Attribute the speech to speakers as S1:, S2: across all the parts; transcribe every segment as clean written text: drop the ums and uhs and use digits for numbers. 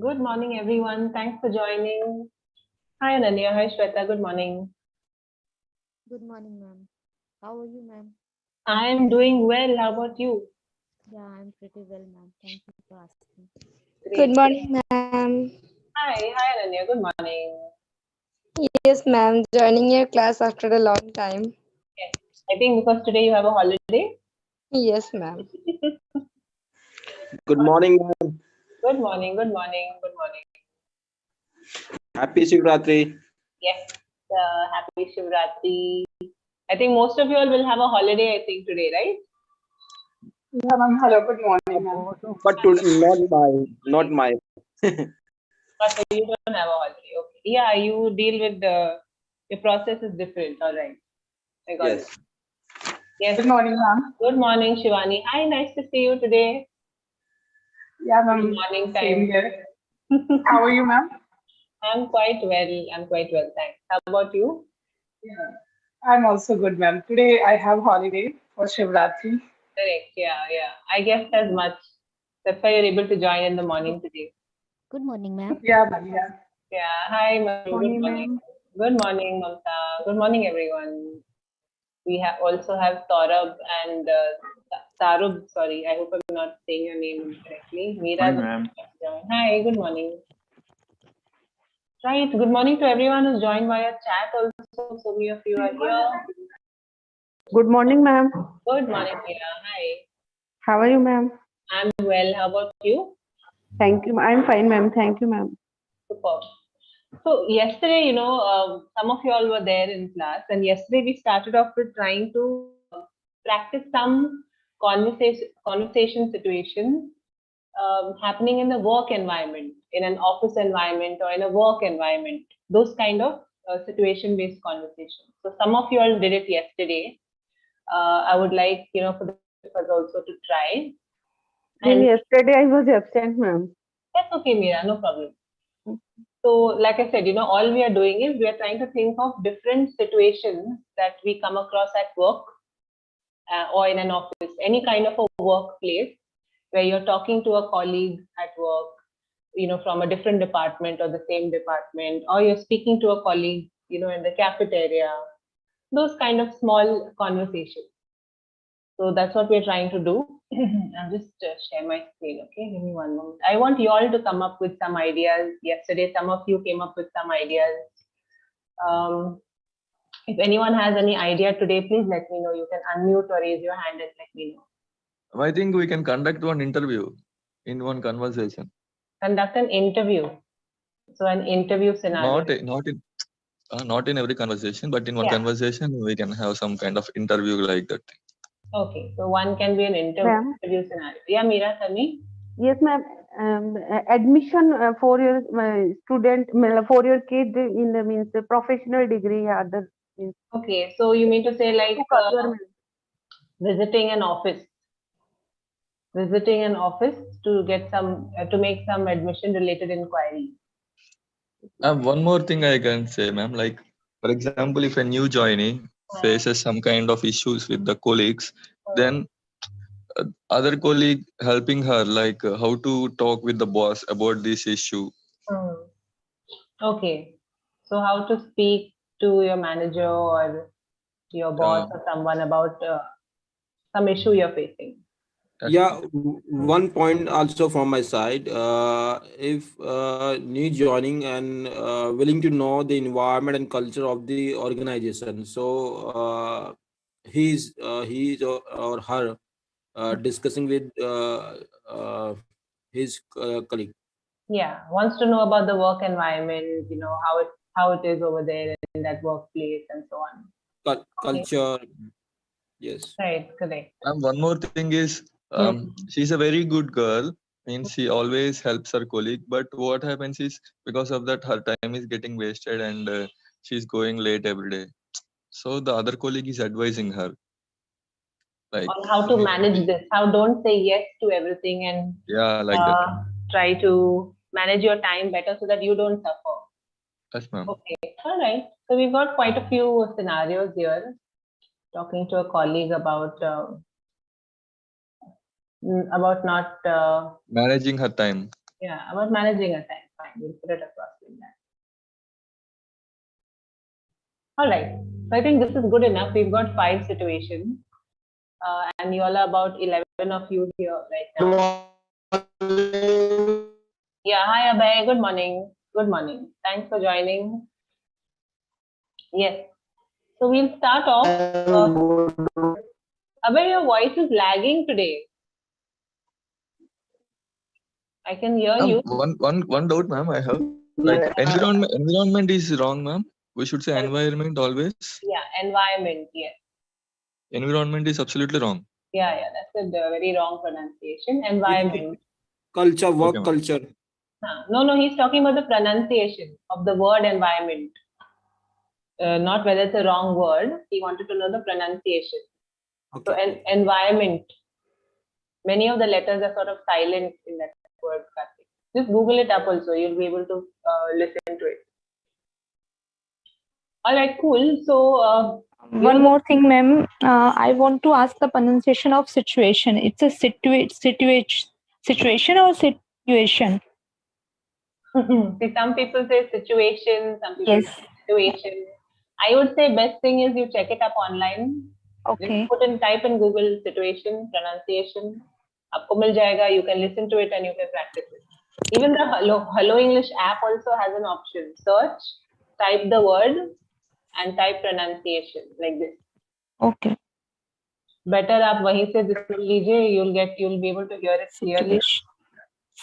S1: Good morning, everyone. Thanks for joining. Hi, Ananya. Hi, Shweta. Good morning.
S2: Good morning, ma'am. How are you, ma'am?
S1: I am doing well. How about you?
S2: Yeah, I'm pretty well, ma'am. Thank you for asking.
S3: Good
S1: Great.
S3: morning, ma'am.
S1: Hi, Ananya. Good morning.
S3: Yes, ma'am. Joining your class after a long time.
S1: Yes. I think because today you have a holiday.
S3: Yes, ma'am.
S4: Good morning, ma'am.
S1: Good morning. Good morning. Good morning.
S4: Happy Shivratri.
S1: Yes. Happy Shivratri. I think most of you all will have a holiday, I think, today, right?
S5: Yeah, ma'am. Hello, good morning, ma'am.
S4: But not my.
S1: But you don't have a holiday. Okay. Yeah, you deal with your process is different. All right. I got it.
S4: Yes.
S1: Yes.
S5: Good morning, ma'am.
S1: Good morning, Shivani. Hi, nice to see you today.
S5: Yeah,
S1: Good
S5: ma'am.
S1: morning
S5: Same
S1: time.
S5: here. How are you, ma'am?
S1: I'm quite well. I'm quite well, thanks. How about you?
S5: Yeah. I'm also good, ma'am. Today I have holiday for Shivratri.
S1: Correct. Yeah. I guessed as much. That's why you're able to join in the morning today.
S2: Good morning, ma'am.
S5: Yeah, ma'am. Yeah.
S1: Yeah. Hi, Manu. Good
S5: Morning,
S1: morning.
S5: ma'am.
S1: Good morning, Mamta. Good morning, everyone. We also have Saurabh and Sarub. Sorry, I hope I'm not saying your name correctly. Meera.
S6: Morning, ma'am.
S1: Hi. Good morning. Right. Good morning to everyone who's joined via chat. Also, so many of you are here.
S7: Good morning, ma'am.
S1: Good morning, Meera. Hi.
S7: How are you, ma'am?
S1: I'm well. How about you?
S7: Thank you. I'm fine, ma'am. Thank you, ma'am.
S1: Superb. So yesterday, some of you all were there in class, and yesterday we started off with trying to practice some conversation situations happening in the work environment, in an office environment, or in a work environment. Those kind of situation-based conversations. So some of you all did it yesterday. I would like for the us also to try. And
S7: Yesterday I was absent, ma'am.
S1: that's okay, Meera, no problem. So, like I said, all we are doing is we are trying to think of different situations that we come across at work or in an office, any kind of a workplace where you're talking to a colleague at work, from a different department or the same department, or you're speaking to a colleague, in the cafeteria, those kind of small conversations. So that's what we're trying to do. I'll just share my screen, okay? Give me one moment. I want you all to come up with some ideas. Yesterday, some of you came up with some ideas. If anyone has any idea today, please let me know. You can unmute or raise your hand and let me know.
S6: I think we can conduct one interview in one conversation.
S1: Conduct an interview. So an interview scenario.
S6: Not in every conversation, but in one
S1: Yeah.
S6: conversation we can have some kind of interview like that.
S1: Okay, so one can be an
S7: Ma'am?
S1: interview scenario. Yeah, Meera, tell me.
S7: Yes, ma'am. Admission for your student, for your kid in the means professional degree. Yeah, other means.
S1: Okay, so you mean to say like visiting an office to get some to make some admission related inquiry.
S6: One more thing I can say, ma'am, like for example, if a new joinee faces some kind of issues with the colleagues, then other colleague helping her like how to talk with the boss about this issue.
S1: Okay, so how to speak to your manager or your boss or someone about some issue you're facing.
S4: Yeah, one point also from my side. If new joining and willing to know the environment and culture of the organization, so or her discussing with his colleague.
S1: Yeah, wants to know about the work environment, how it is over there in that workplace and so on.
S4: Culture. Yes.
S1: Right, correct.
S6: And one more thing is, she's a very good girl. Means she always helps her colleague. But what happens is because of that, her time is getting wasted and she's going late every day. So the other colleague is advising her, like
S1: On how to manage this, how don't say yes to everything and
S6: like that.
S1: try to manage your time better so that you don't suffer.
S6: Yes, ma'am.
S1: Okay, all right. So we've got quite a few scenarios here. Talking to a colleague about About not,
S6: Managing her time.
S1: yeah, about managing a time. Fine, we'll put it across like that. All right. So I think this is good enough. We've got 5 situations, and you all are about 11 of you here right now. Yeah. Hi, Abhay. Good morning. Good morning. Thanks for joining. Yes. So we'll start off. Abhay, your voice is lagging today. I can hear you.
S6: One doubt, ma'am, I have. Like environment is wrong, ma'am. We should say environment always.
S1: Yeah, environment. Yes.
S6: Environment is absolutely wrong.
S1: Yeah, that's a very wrong pronunciation. Environment.
S4: Culture, work
S6: Okay, ma'am.
S4: culture.
S1: No, he's talking about the pronunciation of the word environment. Not whether it's a wrong word. He wanted to know the pronunciation. So,
S4: Okay.
S1: environment. Many of the letters are sort of silent in that word. Karthik. Just Google it up also. You'll be able to listen to it. All right, cool. So,
S8: One more thing, ma'am. I want to ask the pronunciation of situation. It's a situation or situation?
S1: see, some people say situation, some people
S8: Yes.
S1: say situation. I would say best thing is you check it up online.
S8: Okay.
S1: Just type in Google situation, pronunciation. Aapko mil jayega. You can listen to it and you can practice it. Even the Hello English app also has an option. Search, type the word, and type pronunciation like this.
S8: Okay.
S1: Better आप वहीं से जिसको लीजिए, you'll be able to hear it clearly.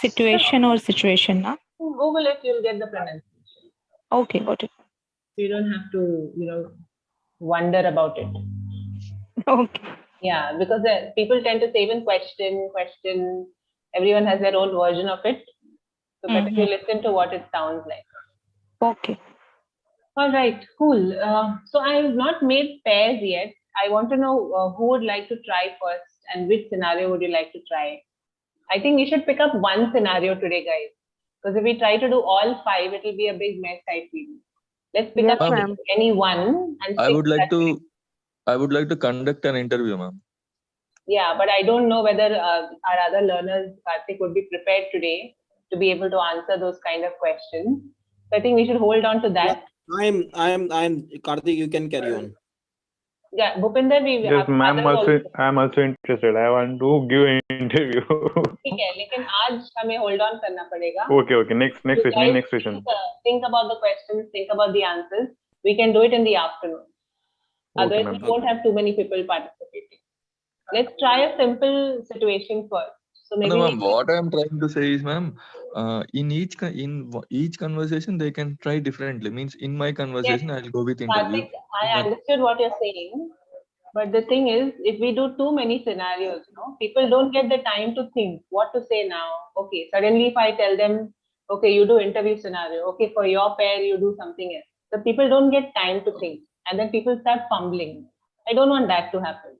S8: Situation or situation, na?
S1: Google it, you'll get the pronunciation.
S8: Okay, got it.
S1: You don't have to, wonder about it.
S8: Okay.
S1: Yeah, because people tend to say even question. Everyone has their own version of it. So better you listen to what it sounds like.
S8: Okay.
S1: All right, cool. So I have not made pairs yet. I want to know who would like to try first and which scenario would you like to try? I think we should pick up one scenario today, guys. Because if we try to do all 5, it will be a big mess, I feel. Let's pick
S7: Yes,
S1: up
S7: ma'am.
S1: any one and
S6: I
S1: stick
S6: would
S1: to
S6: like
S1: that way.
S6: to. I would like to conduct an interview, ma'am.
S1: Yeah, but I don't know whether our other learners, Karthik, would be prepared today to be able to answer those kind of questions. So I think we should hold on to that.
S4: I'm Karthik, you can carry on.
S1: Yeah, Bhupinder,
S9: Yes, ma'am. I'm also interested. I want to give an interview.
S1: ठीक है, लेकिन आज हमें hold on करना पड़ेगा.
S9: Okay. Next
S1: You
S9: session.
S1: guys
S9: Next session.
S1: think about the questions, think about the answers. We can do it in the afternoon. Otherwise,
S9: ma'am.
S1: we won't have too many people participating. Let's try a simple situation first. So maybe
S6: No, ma'am. What I am trying to say is, ma'am, in each conversation they can try differently. Means in my conversation I'll go with interview.
S1: Karthik, I understood what you're saying, but the thing is, if we do too many scenarios, people don't get the time to think what to say now. Okay, suddenly if I tell them, okay, you do interview scenario, okay, for your pair you do something else. The people don't get time to think, and then people start fumbling. I don't want that to happen.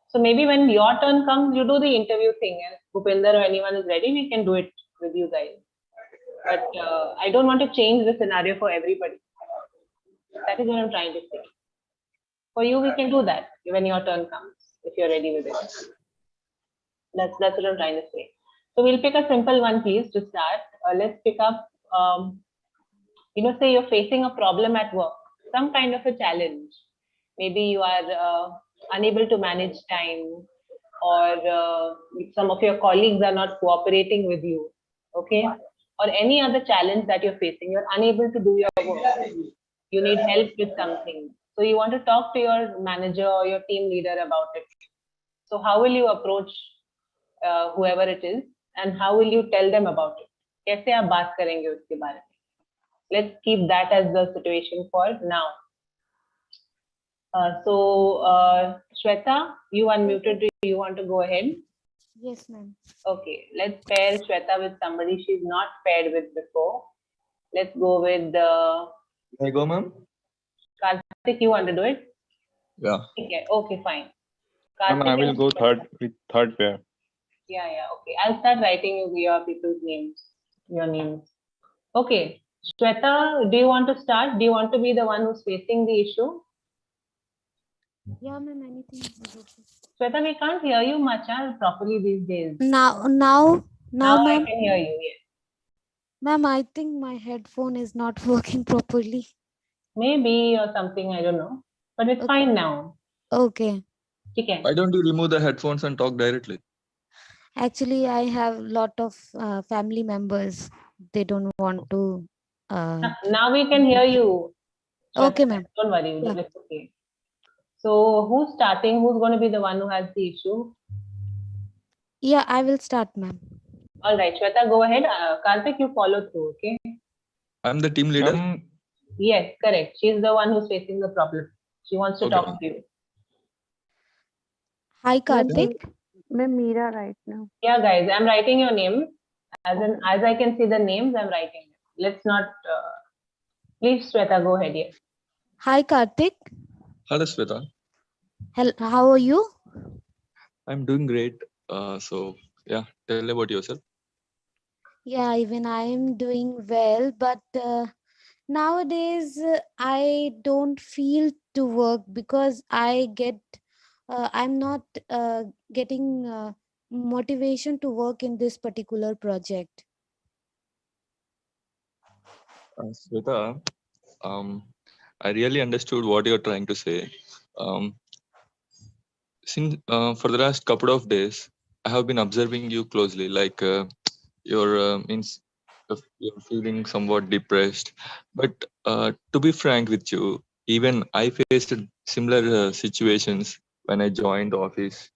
S1: So maybe when your turn comes, you do the interview thing, and Bhupinder or anyone is ready, we can do it with you guys. But I don't want to change the scenario for everybody. That is what I'm trying to say. For you, we can do that when your turn comes, if you're ready with it. That's what I'm trying to say. So we'll pick a simple one, please, to start. Let's pick up, say you're facing a problem at work, some kind of a challenge. Maybe you are unable to manage time, or some of your colleagues are not cooperating with you, okay? Or any other challenge that you're facing, you're unable to do your work. You need help with something. So you want to talk to your manager or your team leader about it. So how will you approach whoever it is, and how will you tell them about it? कैसे आप बात करेंगे उसके बारे में? Let's keep that as the situation for now. Shweta, you unmuted. Do you want to go ahead?
S2: Yes, ma'am.
S1: Okay, let's pair Shweta with somebody she's not paired with before. Let's go with
S6: Can I go, ma'am?
S1: Karthik. You want to do it?
S6: Yeah.
S1: Okay, fine.
S9: Ma'am, I will
S1: and
S9: go
S1: Shweta.
S9: third pair.
S1: Yeah, okay. I'll start writing your people's names, your names. Okay, Shweta, do you want to start? Do you want to be the one who's facing the issue?
S2: Yeah, ma'am. Anything is okay.
S1: Shweta, we can't hear you much properly these days.
S2: Now,
S1: Now I
S2: ma'am.
S1: can hear you. Yes.
S2: Ma'am, I think my headphone is not working properly.
S1: Maybe or something, I don't know. But it's
S2: Okay.
S1: fine now.
S2: Okay.
S1: Okay.
S6: Why don't you remove the headphones and talk directly?
S2: Actually, I have lot of family members. They don't want to.
S1: Now we can hear you.
S2: Okay,
S1: Shweta,
S2: ma'am.
S1: don't worry.
S2: Yeah.
S1: It's okay. So who's starting? Who's going to be the one who has the issue?
S2: Yeah, I will start, ma'am.
S1: All right, Shweta, go ahead. Karthik, you follow through, okay?
S6: I'm the team leader.
S1: Yes, correct. She's the one who's facing the problem. She wants to
S6: Okay,
S1: talk
S6: ma'am.
S1: to you.
S2: Hi, Karthik.
S7: Ma'am, Meera right now.
S1: Yeah, guys, I'm writing your name. As I can see the names, I'm writing them. Let's not. Please, Shweta, go ahead. Yeah.
S2: Hi, Karthik.
S6: Hello, Sweta.
S2: How are you?
S6: I'm doing great. So yeah, tell about yourself.
S2: Yeah, even I am doing well, but nowadays I don't feel to work because I'm not getting motivation to work in this particular project.
S6: Sweta, I really understood what you're trying to say. Since for the last couple of days, I have been observing you closely. Like you're you're feeling somewhat depressed. But to be frank with you, even I faced similar situations when I joined the office.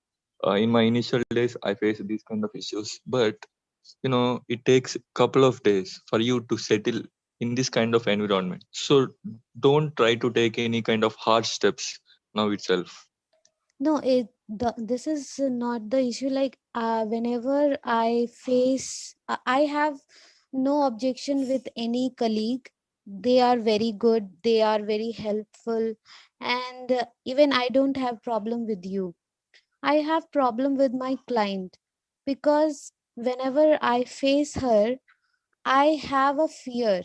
S6: In my initial days, I faced these kind of issues. But it takes a couple of days for you to settle in this kind of environment. So don't try to take any kind of hard steps now itself.
S2: No, this is not the issue. Like whenever I have no objection with any colleague. They are very good. They are very helpful, and even I don't have problem with you. I have problem with my client because whenever I face her, I have a fear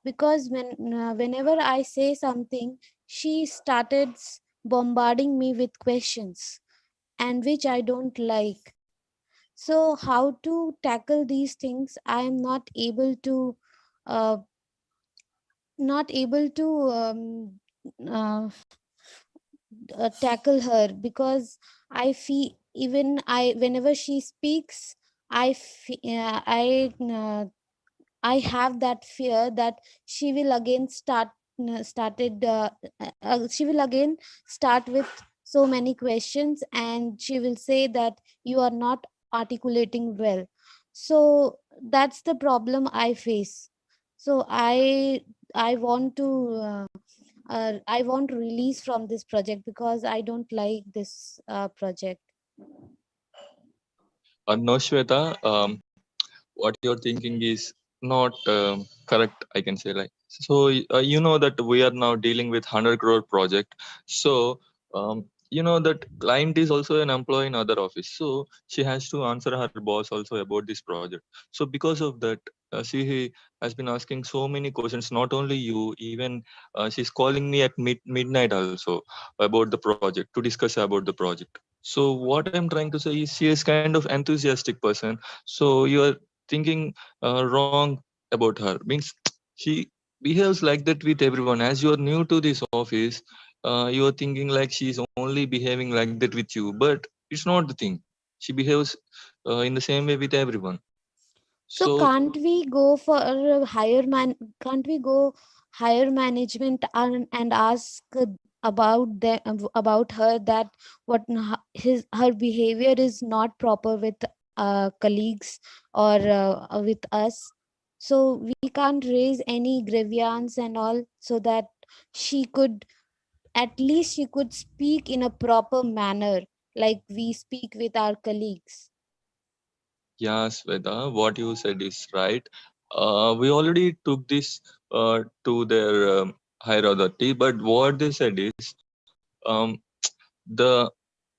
S2: because whenever I say something, she started bombarding me with questions and which I don't like. So how to tackle these things? I am uh, not able to uh, tackle her because I feel even I whenever she speaks, I have that fear that she will again she will again start with so many questions and she will say that you are not articulating well. So that's the problem I face. So I want to I want to release from this project because I don't like this project.
S6: No, Shweta, what you're thinking is not correct, I can say. Like, so you know that we are now dealing with 100 crore project. So you know that client is also an employee in other office. So she has to answer her boss also about this project. So because of that, she has been asking so many questions. Not only you, even she's calling me at midnight also about the project to discuss about the project. So what I'm trying to say is she is kind of enthusiastic person. So you are thinking wrong about her. Means she behaves like that with everyone. As you are new to this office, you are thinking like she's only behaving like that with you, but it's not the thing. She behaves in the same way with everyone.
S2: So
S6: So
S2: can't we go for a higher man? Can't we go higher management and ask about her that what her behavior is not proper with colleagues or with us? So we can't raise any grievance and all, so that she could at least she could speak in a proper manner, like we speak with our colleagues.
S6: yeah, Sweta, what you said is right. We already took this to their higher authority, but what they said is um, the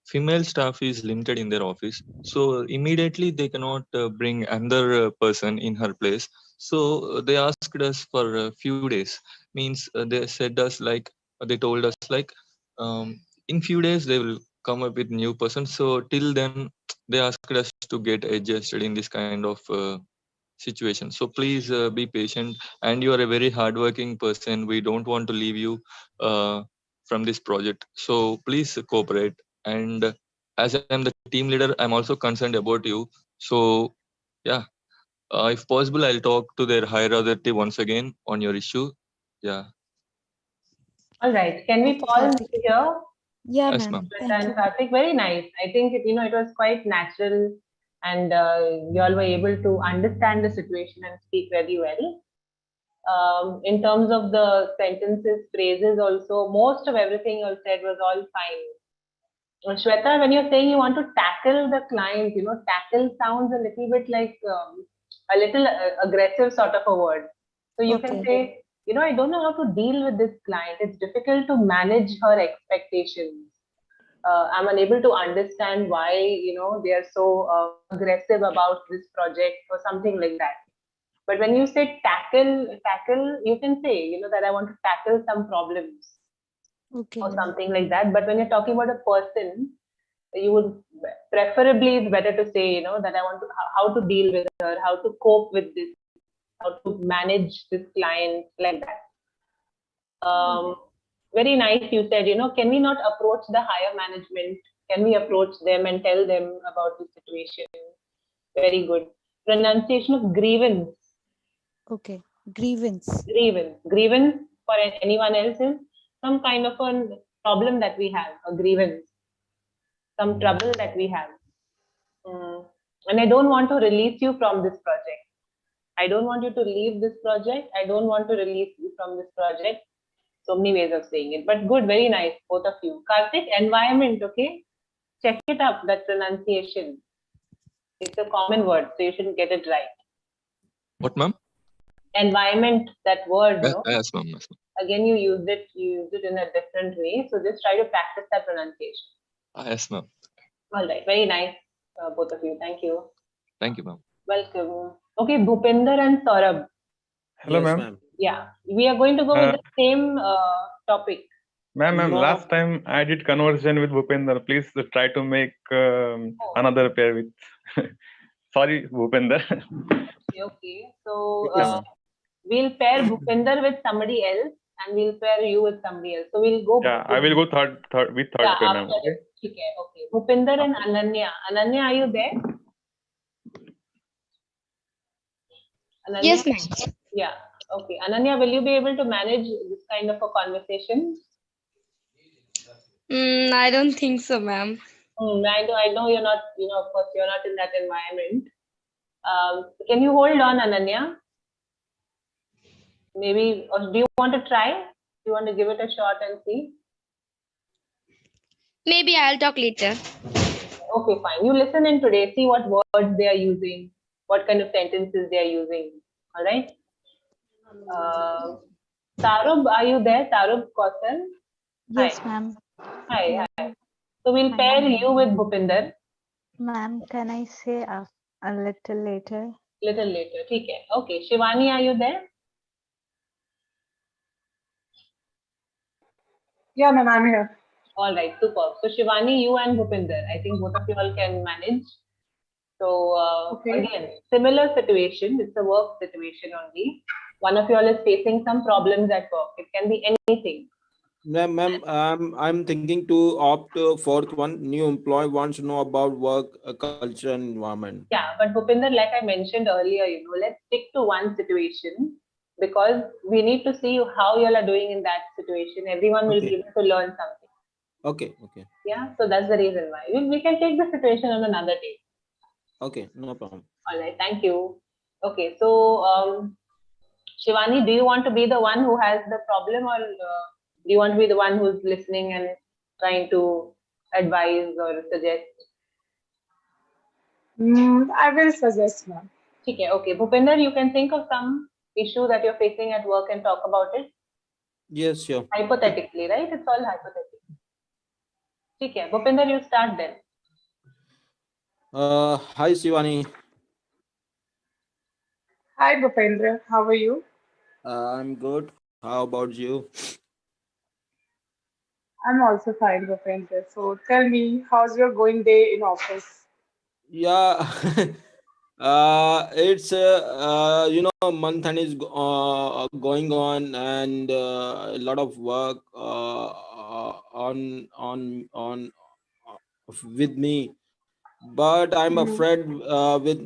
S6: female staff is limited in their office, so immediately they cannot bring another person in her place. So they asked us for a few days. Means they said us like they told us like in few days they will come up with new person. So till then, they asked us to get adjusted in this kind of situation. So please be patient, and you are a very hardworking person. We don't want to leave you from this project. So please cooperate. And as I'm the team leader, I'm also concerned about you. So yeah, if possible, I'll talk to their higher authority once again on your issue. Yeah.
S1: All right. Can we
S2: Okay,
S1: pause
S2: Karthik.
S1: here?
S2: Yeah,
S6: Yes,
S2: ma'am.
S6: ma'am.
S1: Shweta
S2: Thank
S1: and
S2: you.
S1: Karthik, very nice. I think it was quite natural, and you all were able to understand the situation and speak very well. In terms of the sentences, phrases, also most of everything you all said was all fine. Shweta, when you're saying you want to tackle the client, tackle sounds a little bit like a little aggressive sort of a word. So you can
S2: Okay.
S1: say, I don't know how to deal with this client. It's difficult to manage her expectations. I'm unable to understand why, they are so aggressive about this project or something like that. But when you say tackle, you can say, that I want to tackle some problems
S2: Okay,
S1: or
S2: ma'am.
S1: something like that. But when you're talking about a person, you would preferably, it's better to say, that I want to, how to deal with her, how to cope with this, how to manage this client, like that. Very nice. You said, can we not approach the higher management? Can we approach them and tell them about the situation? Very good. Pronunciation of grievance.
S2: Okay. Grievance.
S1: Grievance for anyone else is some kind of a problem that we have, a grievance, some trouble that we have. And I don't want to release you from this project. I don't want you to leave this project. I don't want to release you from this project. So many ways of saying it, but good, very nice, both of you. Karthik, environment, okay? Check it up, that pronunciation. It's a common word, so you should get it right.
S6: What, ma'am?
S1: Environment, that word, no?
S6: Yes, ma'am. Yes, ma'am.
S1: Again, you used it in a different way. So just try to practice that pronunciation.
S6: Yes, ma'am.
S1: All right, very nice, both of you. Thank you.
S6: Thank you, ma'am.
S1: Welcome. Okay, Bhupinder and Saurabh.
S9: Hello,
S4: Yes,
S9: ma'am.
S4: ma'am.
S1: Yeah, we are going to go with the same topic.
S9: Ma'am,
S4: No.
S9: last time I did conversation with Bhupinder. Please try to make another pair with. Sorry, Bhupinder.
S1: Okay. So
S9: Yeah, ma'am.
S1: we'll pair Bhupinder with somebody else, and we'll pair you with somebody else. So we'll go.
S9: Yeah, I will go third with third
S1: Yeah,
S9: pair, ma'am.
S1: after
S9: Okay.
S1: it. Okay, okay. Bhupinder and Ananya. Ananya, are you there? Ananya?
S3: Yes, ma'am.
S1: Yeah. Okay. Ananya, will you be able to manage this kind of a conversation?
S3: I don't think so, ma'am.
S1: I know you're not, of course, you're not in that environment. Can you hold on, Ananya? Maybe, or do you want to try? Do you want to give it a shot and see?
S3: Maybe I'll talk later.
S1: Okay, fine. You listen in today, see what words they are using, what kind of sentences they are using. All right. Tarub, are you there? Tarub Kaushal?
S2: Yes,
S1: Hi.
S2: ma'am.
S1: Hi,
S2: Yeah.
S1: hi. So we'll
S2: Hi,
S1: pair
S2: ma'am.
S1: you with Bhupinder
S8: Ma'am, can I say a little later?
S1: little later. Okay. Okay. Shivani, are you there?
S5: Yeah, ma'am, I'm here.
S1: All right, superb. So Shivani, you and Bhupinder, I think both of you all can manage. So
S5: Okay.
S1: again, similar situation. It's a work situation only. One of you all is facing some problems at work. It can be anything.
S4: Ma'am, I'm thinking to opt fourth one. New employee wants to know about work culture and environment.
S1: Yeah, but Bhupinder, like I mentioned earlier, let's stick to one situation because we need to see how you all are doing in that situation. Everyone will be able to learn something.
S4: Okay.
S1: Yeah, so that's the reason why. We can take the situation on another day.
S4: Okay, no problem.
S1: All right, thank you. Okay, so Shivani, do you want to be the one who has the problem, or do you want to be the one who's listening and trying to advise or suggest?
S5: I will suggest, ma'am.
S1: Okay, okay. Bhupinder, you can think of some issue that you're facing at work and talk about it.
S4: Yes, sure.
S1: Hypothetically, right? It's all hypothetical. Okay, Bhupinder, you start then.
S4: Hi, Shivani.
S5: Hi, Bhupendra. How are you?
S4: I'm good. How about you?
S5: I'm also fine, Bhupendra. So tell me, how's your going day in office?
S4: Yeah, it's month end is going on, and a lot of work with me. But I'm
S5: Mhm.
S4: afraid with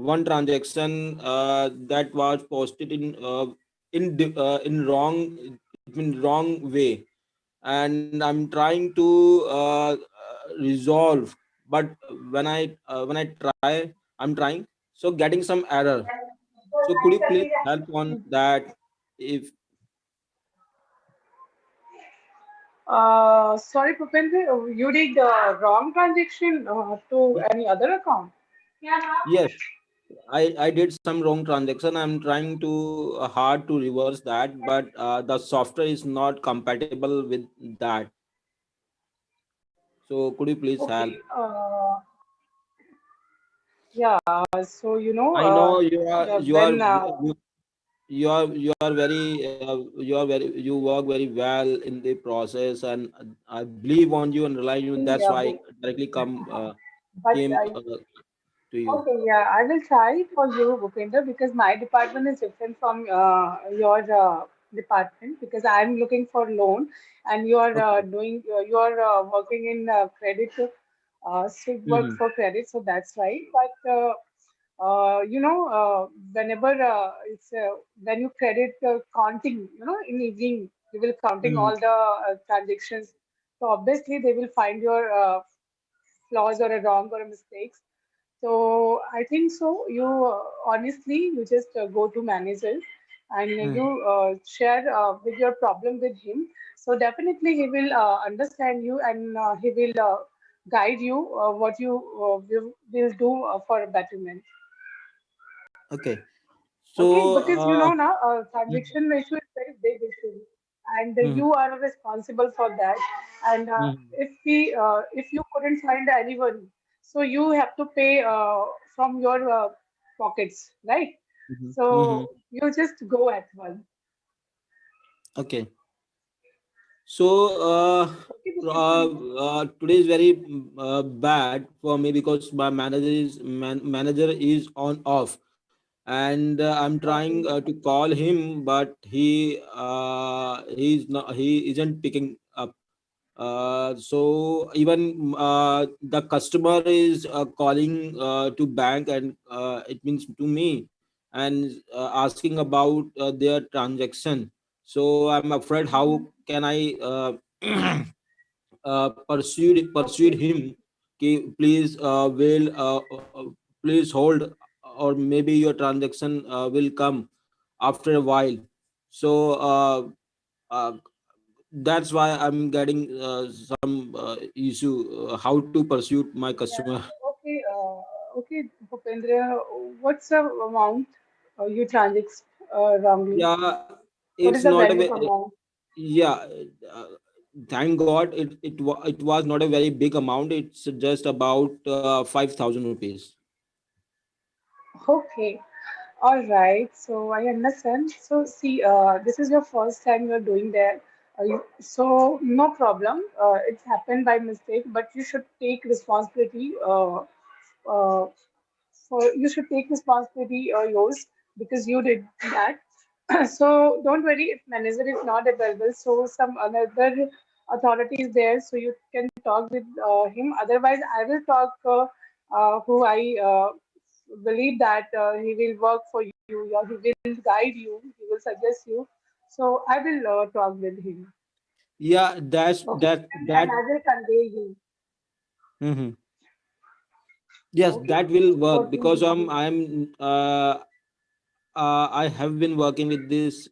S4: one transaction that was posted in wrong way, and I'm trying to resolve. But when I try, I'm trying, so getting some error. So could you please help on that? If
S5: Sorry, Bhupendra, you did wrong transaction to any other account.
S4: yes, I did some wrong transaction. I'm trying to hard to reverse that, but the software is not compatible with that. So could you please help?
S5: Okay. Yeah. So
S4: I know you are
S5: the,
S4: you are
S5: when
S4: you are very you work very well in the process, and I believe on you and rely on you, and that's
S5: yeah,
S4: why I directly
S5: but
S4: came
S5: I
S4: to you.
S5: okay, yeah, I will try for you, Bhupender, because my department is different from your department. Because I'm looking for loan, and you are
S4: Okay.
S5: you are working in credit, strict work
S4: Hmm.
S5: for credit. So that's right. But whenever it's when you credit counting, in evening you will counting
S4: Hmm.
S5: all the transactions. So obviously they will find your flaws or a wrong or a mistakes. So I think so. You honestly, you just go to manager and you share with your problem with him. So definitely he will understand you and he will guide you what you will do for betterment.
S4: Okay.
S5: Okay,
S4: So
S5: because now transaction issue is very big issue, and
S4: hmm.
S5: you are responsible for that. And
S4: Hmm.
S5: if you couldn't find anyone, so you have to pay from your pockets, right?
S4: Hmm. Hmm.
S5: So you just go at one.
S4: Okay. So
S5: Okay, Bhupendra?
S4: today is very bad for me because my manager is on off, and I'm trying
S5: Okay.
S4: to call him, but he isn't picking up. So even the customer is calling to bank, and it means to me, and asking about their transaction. So I'm afraid how
S5: Mhm.
S4: can I pursued
S5: Okay.
S4: him. Please please hold, or maybe your transaction will come after a while. So uh, that's why I'm getting some issue how to pursue my customer.
S5: Okay. Okay, Bhupendra, what's the amount you transact wrongly?
S4: Yeah,
S5: What
S4: it's
S5: is the
S4: not a
S5: value of amount?
S4: yeah, uh, thank god it was not a very big amount. It's just about 5,000 rupees.
S5: Okay. All right, so I understand. So, see, this is your first time you're doing that. So, no problem. It's happened by mistake, but you should take responsibility. Uh, for you should take responsibility yours because you did that. So, don't worry if manager is not available. So, some another authority is there, so you can talk with him. Otherwise, I will talk who I believe that he will work for you, or he will guide you, he will suggest you. So I will talk with him.
S4: Yeah, that's
S5: Okay,
S4: that
S5: and
S4: that
S5: I will convey you.
S4: Mhm. Yes,
S5: Okay,
S4: that will work
S5: what you
S4: because
S5: need to do.
S4: I have been working with this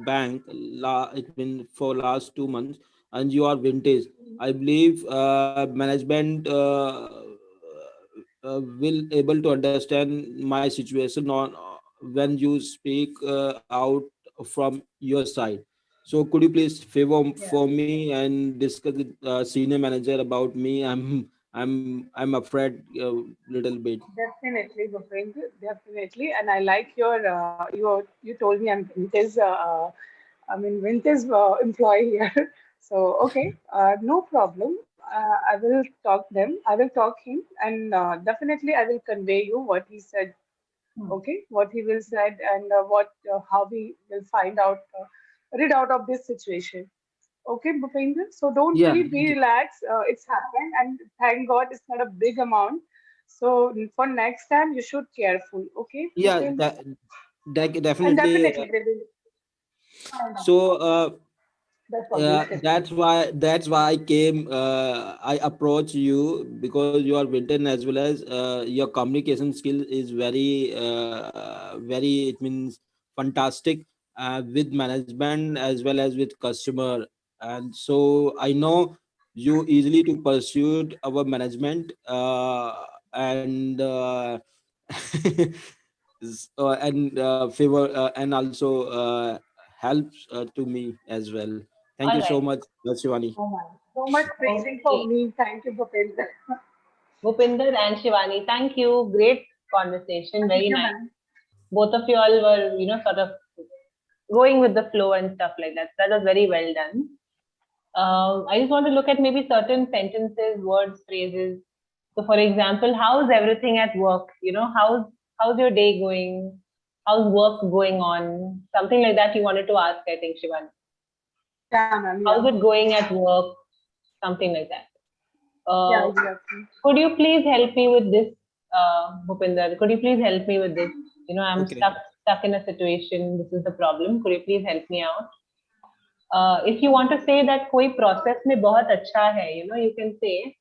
S4: bank. It's been for last 2 months, and you are vintage. I believe management will able to understand my situation on when you speak out from your side. So could you please favor
S5: Yeah,
S4: for me and discuss with senior manager about me? I'm afraid a little bit.
S5: definitely, Bhupendra, definitely. And I like your you told me I'm vintage. I mean, vintage employee here. So, okay, no problem. I will talk them. I will talk him, and definitely I will convey you what he said. Okay, what he will said, and what how we will find out, rid out of this situation. Okay, Bhupendra. So don't
S4: Yeah,
S5: worry, be relaxed. It's happened, and thank God it's not a big amount. So for next time, you should careful. Okay,
S4: yeah,
S5: Bhupendra, and
S4: definitely.
S5: definitely they will find out.
S4: So
S5: That's obvious.
S4: that's why I came. I approach you because you are Vinton, as well as your communication skill is very. It means fantastic with management as well as with customer, and so I know you easily to pursue our management and favor and also helps to me as well. Thank
S1: All
S4: you so
S1: right.
S4: much, Shivani.
S5: Oh my, so much praising for
S1: Okay.
S5: me. Thank you, Bhupendra.
S1: Bhupinder and Shivani, thank you. Great conversation.
S5: Thank
S1: Very
S5: you,
S1: nice.
S5: ma'am.
S1: Both of you all were, sort of going with the flow and stuff like that. That was very well done. I just want to look at maybe certain sentences, words, phrases. So, for example, how's everything at work? How's your day going? How's work going on? Something like that you wanted to ask, I think, Shivani.
S5: Yeah, ma'am.
S1: How's
S5: Yeah.
S1: it going at work? Something like that.
S5: Yeah,
S1: Uh,
S5: exactly.
S1: could you please help me with this, Bhupinder? Could you please help me with this? I'm
S4: Okay.
S1: stuck in a situation. This is the problem. Could you please help me out? If you want to say that कोई process में बहुत अच्छा है, you can say,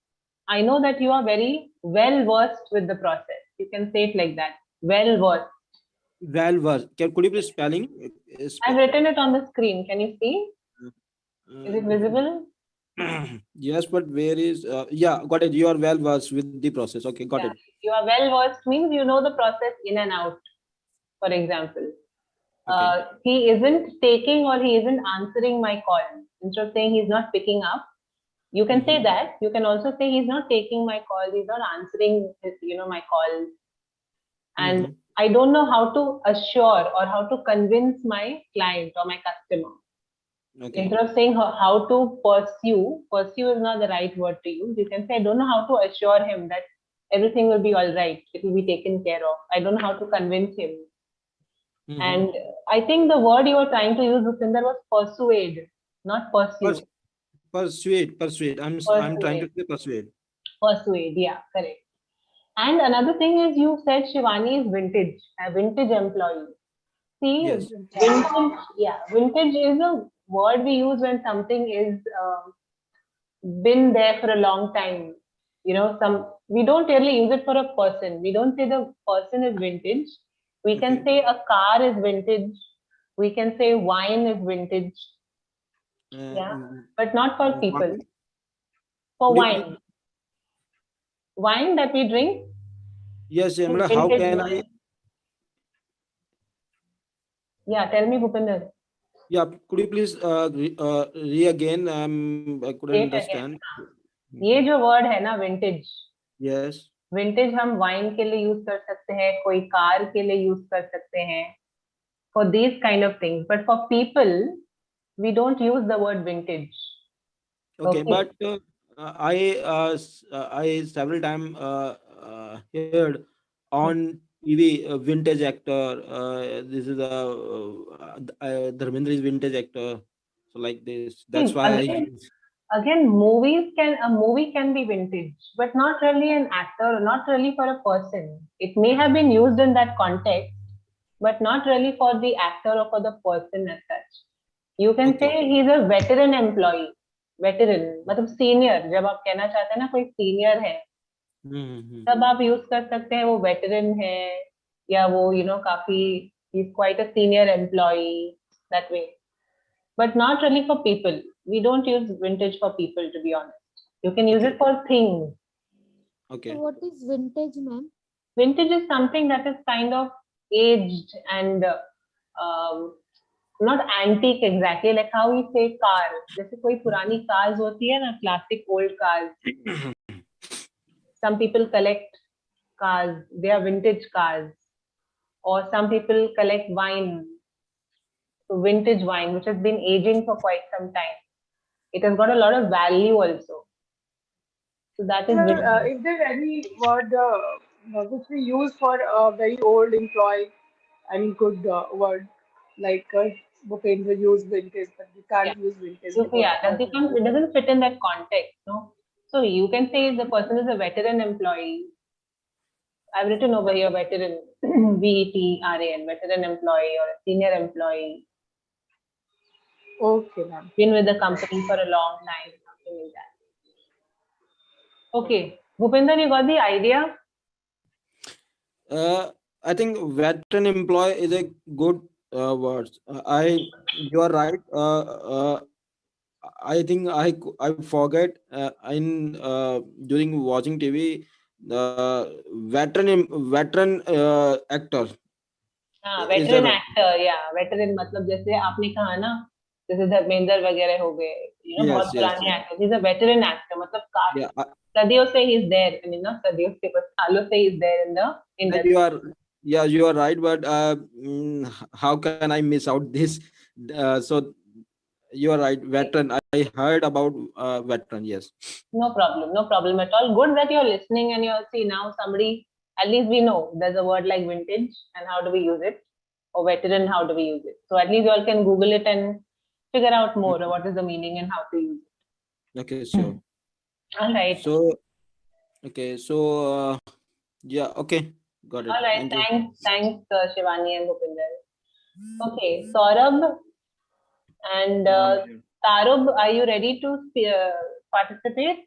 S1: I know that you are very well versed with the process. You can say it like that. Well versed.
S4: Well, could you please spelling?
S1: I've written it on the screen. Can you see? Is it visible?
S4: Yes, but where is? Yeah, got it. You are well versed with the process. Okay, got
S1: Yeah.
S4: it.
S1: You are well versed means you know the process in and out. For example,
S4: Okay.
S1: he isn't taking or he isn't answering my call. Instead of saying he's not picking up, you can say
S4: Mhm.
S1: that. You can also say he's not taking my call. He's not answering his, my calls. And
S4: Mhm.
S1: I don't know how to assure or how to convince my client or my customer.
S4: Okay.
S1: Instead of saying how to pursue is not the right word to use. You can say, I don't know how to assure him that everything will be all right. It will be taken care of. I don't know how to convince him.
S4: Mhm.
S1: And I think the word you were trying to use, Bhupinder, was persuade, not pursue.
S4: Persuade. I'm trying to say persuade.
S1: Persuade, yeah, correct. And another thing is you said Shivani is vintage, a vintage employee. See,
S4: Yes.
S1: vintage is a word we use when something is been there for a long time. We don't really use it for a person. We don't say the person is vintage. We can
S4: Okay.
S1: say a car is vintage. We can say wine is vintage. Yeah, but not for people. For
S4: Could you please?
S1: wine, wine that we drink
S4: Yes,
S1: is
S4: how
S1: vintage
S4: can I?
S1: wine. Yeah, tell me, Bhupinder.
S4: Yeah, could you please re again? I couldn't
S1: Say it again.
S4: understand.
S1: ये जो word है ना vintage,
S4: Yes.
S1: vintage हम wine के लिए use कर सकते हैं, कोई car के लिए use कर सकते हैं, for these kind of things. But for people, we don't use the word vintage.
S4: Okay,
S1: Okay.
S4: but I several time heard on TV vintage actor. This is Dharmendra is vintage actor. So like this. That's
S1: See,
S4: why I
S1: again, a movie can be vintage, but not really an actor, not really for a person. It may have been used in that context, but not really for the actor or for the person as such. You can
S4: Okay.
S1: say he's a veteran employee. Veteran मतलब senior. जब आप कहना चाहते हैं ना कोई senior है, तब आप यूज कर सकते हैं वो veteran है या वो काफी he's quite a senior employee that way. But not really for people. We don't use vintage for people, to be honest. You can use
S4: Okay.
S1: it for things.
S4: Okay.
S2: So what is vintage, ma'am?
S1: Vintage is something that is kind of aged and not antique exactly, like how we say car. जैसे कोई पुरानी cars होती है ना, classic old cars. Some people collect cars, they are vintage cars. Or some people collect wine. So vintage wine, which has been aging for quite some time. It has got a lot of value also. So that is
S5: Sir,
S1: vintage.
S5: if there's any word which we use for a very old employee, any good word like Bhupendra used vintage, but we
S1: Yeah.
S5: can't use vintage
S1: So,
S5: because
S1: yeah,
S5: for
S1: it doesn't fit in that context, no? So you can say the person is a veteran employee. I've written over here veteran, VETRAN, veteran employee or a senior employee,
S5: okay, ma'am.
S1: been with the company for a long time, something like that. Okay, Bhupender, you got the idea?
S4: I think veteran employee is a good word. You are right. I think I forget during watching TV, veteran actor.
S1: हाँ,
S4: Is that
S1: veteran
S4: right?
S1: actor, yeah, veteran मतलब जैसे आपने कहा ना, जैसे धर्मेंद्र वगैरह हो गए, बहुत
S4: Yes, yes,
S1: पुराने
S4: yes.
S1: actors. He's a veteran actor, मतलब
S4: Yeah,
S1: सदियों से he's there. I mean, not सदियों से, but सालों से he's there in the industry.
S4: you are right. But how can I miss out this? So you are right. Veteran. I heard about veteran. Yes.
S1: No problem at all. Good that you're listening and you'll see now somebody, at least we know there's a word like vintage and how do we use it, or veteran, how do we use it. So at least you all can Google it and figure out more what is the meaning and how to use it.
S4: Okay. Sure.
S1: All right.
S4: So okay. So yeah. Okay. Got it.
S1: All right.
S4: Thank you.
S1: Thanks, Shivani and Bhupinder. Okay, Saurabh and Tarub, are you ready to participate?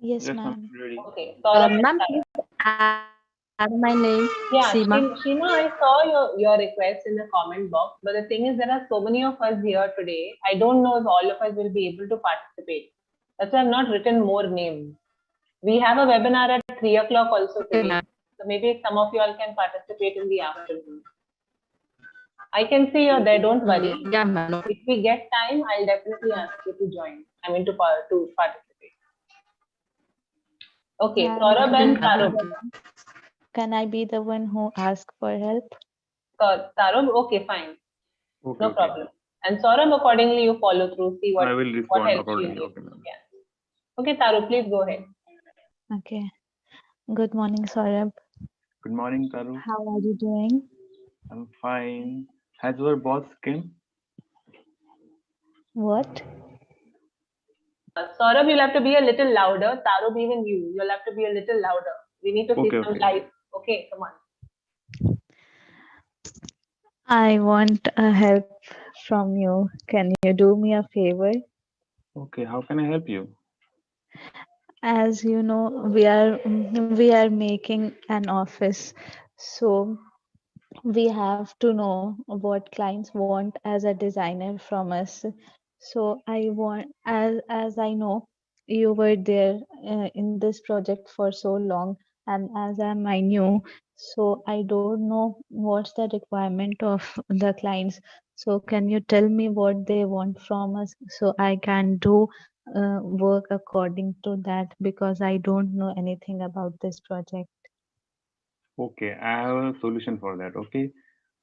S2: Yes,
S9: Yes,
S2: ma'am.
S9: ready.
S1: Okay, Saurabh and
S3: Ma'am,
S1: Tarub.
S3: please add my name,
S1: Yeah,
S3: Seema.
S1: Sheena, I saw your request in the comment box, but the thing is, there are so many of us here today. I don't know if all of us will be able to participate. That's why I've not written more names. We have a webinar at 3 o'clock also
S3: Okay,
S1: today.
S3: ma'am.
S1: So maybe some of you all can participate in the afternoon. I can see you're there, don't worry.
S3: Yeah, ma'am. No.
S1: If we get time, I'll definitely ask you to join. I mean, to participate. Okay,
S2: Ma'am,
S1: Saurabh and Tarub.
S2: can I be the one who asks for help?
S1: Tarub, okay, fine.
S9: Okay,
S1: No
S9: okay.
S1: problem. And Saurabh, accordingly, you follow through, see
S9: I will
S1: what
S9: respond
S1: helps you
S9: accordingly.
S1: need.
S9: Okay, ma'am.
S1: Yeah. Okay, Tarub, please go ahead.
S2: Okay. Good morning, Saurabh.
S9: Good morning, Taru.
S2: How are you doing?
S9: I'm fine. Has your boss came?
S2: What?
S1: Saurabh, you'll have to be a little louder. Tarub, even you'll have to be a little louder. We need to see
S9: Okay,
S1: some
S9: okay.
S1: light. Okay, come on.
S2: I want a help from you. Can you do me a favor?
S9: Okay, how can I help you?
S2: As you know, we are making an office, so we have to know what clients want as a designer from us. So I want, as I know you were there in this project for so long, and as I new, so I don't know what's the requirement of the clients. So can you tell me what they want from us so I can do work according to that, because I don't know anything about this project.
S9: Okay, I have a solution for that. Okay,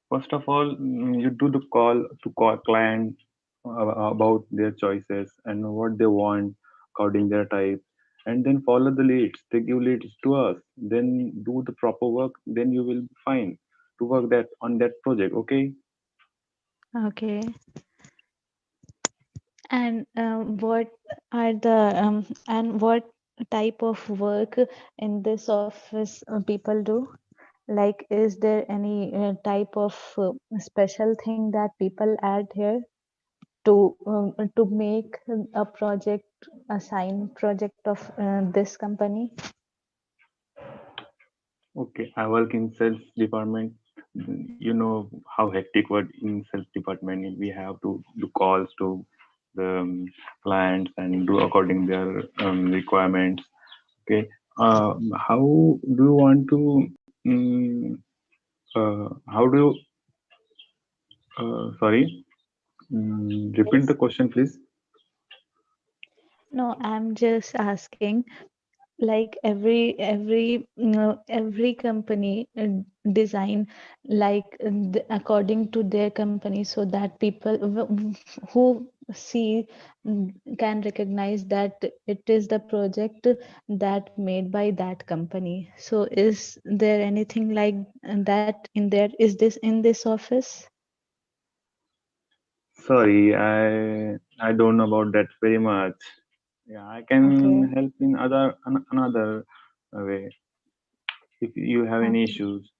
S9: first of all, you do the call client about their choices and what they want according their type, and then follow the leads. They give leads to us. Then do the proper work. Then you will be fine to work that on that project. Okay.
S2: Okay. And what are the and what type of work in this office people do? Like, is there any type of special thing that people add here to make a project, a sign project of this company?
S9: Okay, I work in sales department. You know how hectic work in sales department. We have to do calls to the clients and do according their requirements. Okay, how do you want to? How do you? Sorry, repeat
S2: Yes.
S9: the question, please.
S2: No, I'm just asking,
S8: like every company design like according to their company, so that people who see can recognize that it is the project that made by that company. So is there anything like that in there? Is this in this office?
S9: Sorry, I don't know about that very much. Yeah, I can
S8: Okay.
S9: help in another way if you have any
S8: Okay.
S9: issues.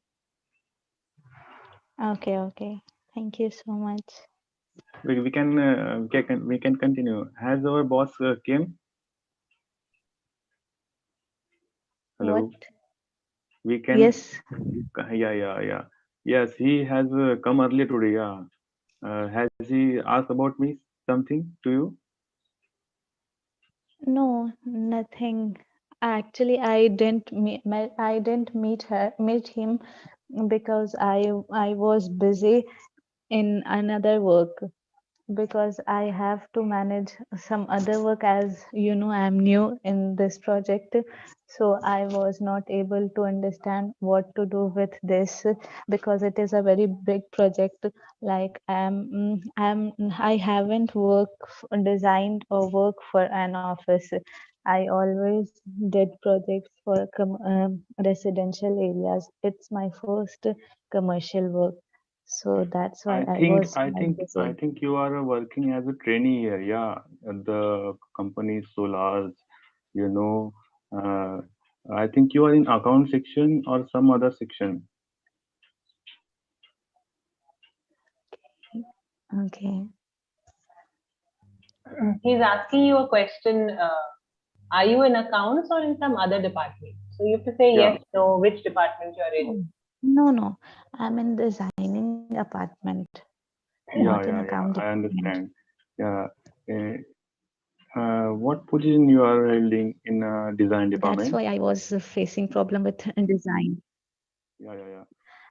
S8: Okay. Thank you so much.
S9: We can continue. Has our boss came?
S8: What?
S9: Hello. We can.
S8: Yes.
S9: Yeah. Yes, he has come earlier today. Yeah. Has he asked about me something to you?
S8: No, nothing. Actually, I didn't meet him because I was busy in another work, because I have to manage some other work. As you know, I'm new in this project, so I was not able to understand what to do with this, because it is a very big project. Like I haven't designed or worked for an office. I always did projects for residential areas. It's my first commercial work, so that's why
S9: I
S8: I
S9: think
S8: was
S9: I
S8: not
S9: think I
S8: busy.
S9: think you are working as a trainee here. Yeah, the company is so large. You know, uh, I think you are in account section or some other section.
S8: Okay.
S1: He's asking you a question. Are you in accounts or in some other department? So you have to say
S9: Yeah,
S1: yes, no, which department you're in.
S8: Oh, no. I'm in designing apartment, not in
S9: yeah.
S8: account
S9: I
S8: department.
S9: understand. Yeah. What position you are holding in design
S8: That's
S9: department?
S8: why I was facing problem with design.
S9: Yeah.
S8: I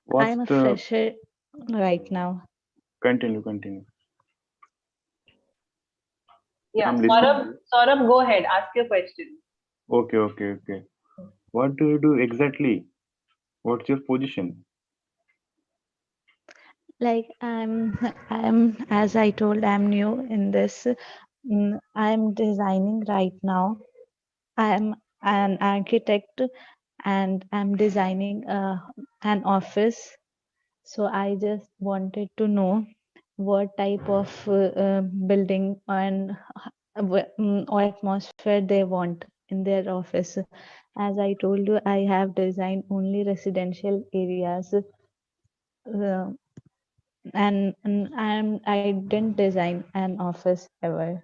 S9: What's
S8: am a
S9: the
S8: fresher right now.
S9: continue? Yeah,
S1: Yeah,
S9: I'm listening to you.
S1: Saurabh, go ahead, ask your question.
S9: Okay. What do you do exactly? What's your position?
S8: Like I'm as I told, I'm new in this. I'm designing right now. I'm an architect and I'm designing an office. So I just wanted to know what type of building and or atmosphere they want in their office. As I told you, I have designed only residential areas, and I didn't design an office ever.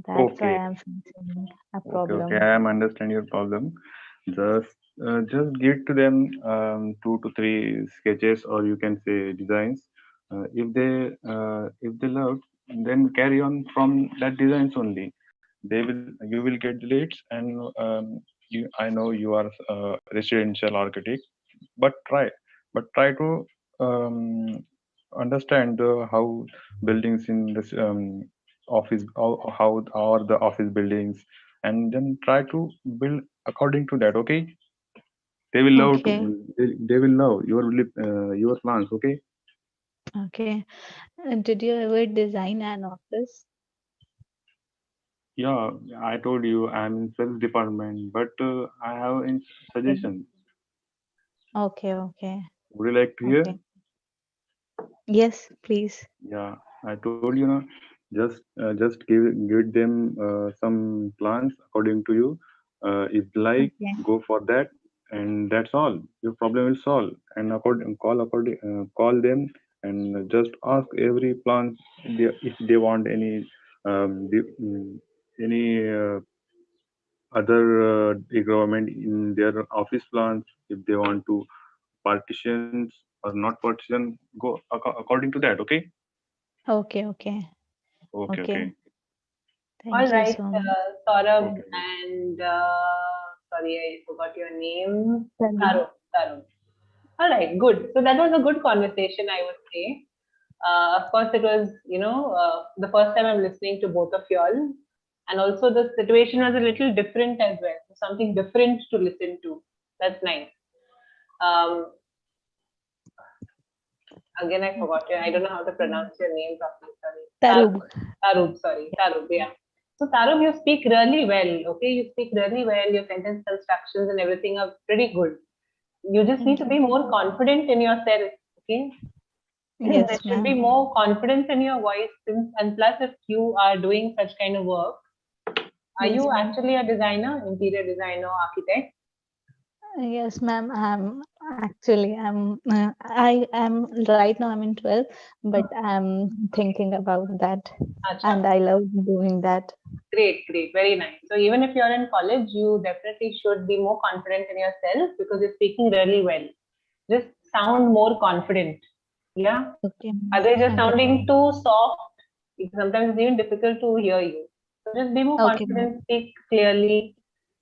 S8: That's why
S9: Okay.
S8: I'm facing a
S9: Okay.
S8: problem.
S9: I am understand your problem. Just give to them 2 to 3 sketches, or you can say designs. If they love, then carry on from that designs only. You will get the leads, and I know you are residential architect, but try to um, understand how buildings in this office, how are the office buildings, and then try to build according to that. Okay, they will love to
S8: Okay,
S9: they will love your plans. Okay.
S8: okay. Did you ever design an office?
S9: Yeah, I told you I'm in sales department, but I have in suggestion.
S8: Okay.
S9: Would you like to hear?
S8: Okay. Yes, please.
S9: Yeah, I told you now. Just give them some plans according to you. If like,
S8: Okay.
S9: go for that, and that's all. Your problem will solve. And call them and just ask every plan if they want any other requirement in their office plans. If they want to partitions or not partition, go according to that. Okay.
S8: Okay.
S9: Okay.
S8: Okay.
S1: All
S8: Thank you
S1: right,
S8: so much.
S1: Saurabh
S9: Okay.
S1: and sorry, I forgot your name.
S8: Tarun.
S1: Tarun. All right, good. So that was a good conversation, I would say. Of course, it was, the first time I'm listening to both of y'all. And also the situation was a little different as well. So something different to listen to. That's nice. Again, I forgot your, I don't know how to pronounce your name properly. Sorry.
S8: Tarub.
S1: Tarub, sorry. Tarub, yeah. So Tarub, you speak really well. Okay, you speak really well. Your sentence constructions and everything are pretty good. You just need to be more confident in yourself. Okay.
S8: Yes,
S1: There should
S8: ma'am.
S1: be more confidence in your voice, and plus, if you are doing such kind of work, are
S8: Yes,
S1: you
S8: ma'am.
S1: actually a designer, interior designer, architect?
S8: Yes, ma'am. I am right now. I'm in 12, but I'm thinking about that,
S1: Acha.
S8: and I love doing that.
S1: Great, great, very nice. So even if you're in college, you definitely should be more confident in yourself because you're speaking really well. Just sound more confident. Yeah.
S8: Okay.
S1: Are they just
S8: Okay.
S1: sounding too soft? Sometimes it's even difficult to hear you. So just be more
S8: Okay,
S1: confident, speak clearly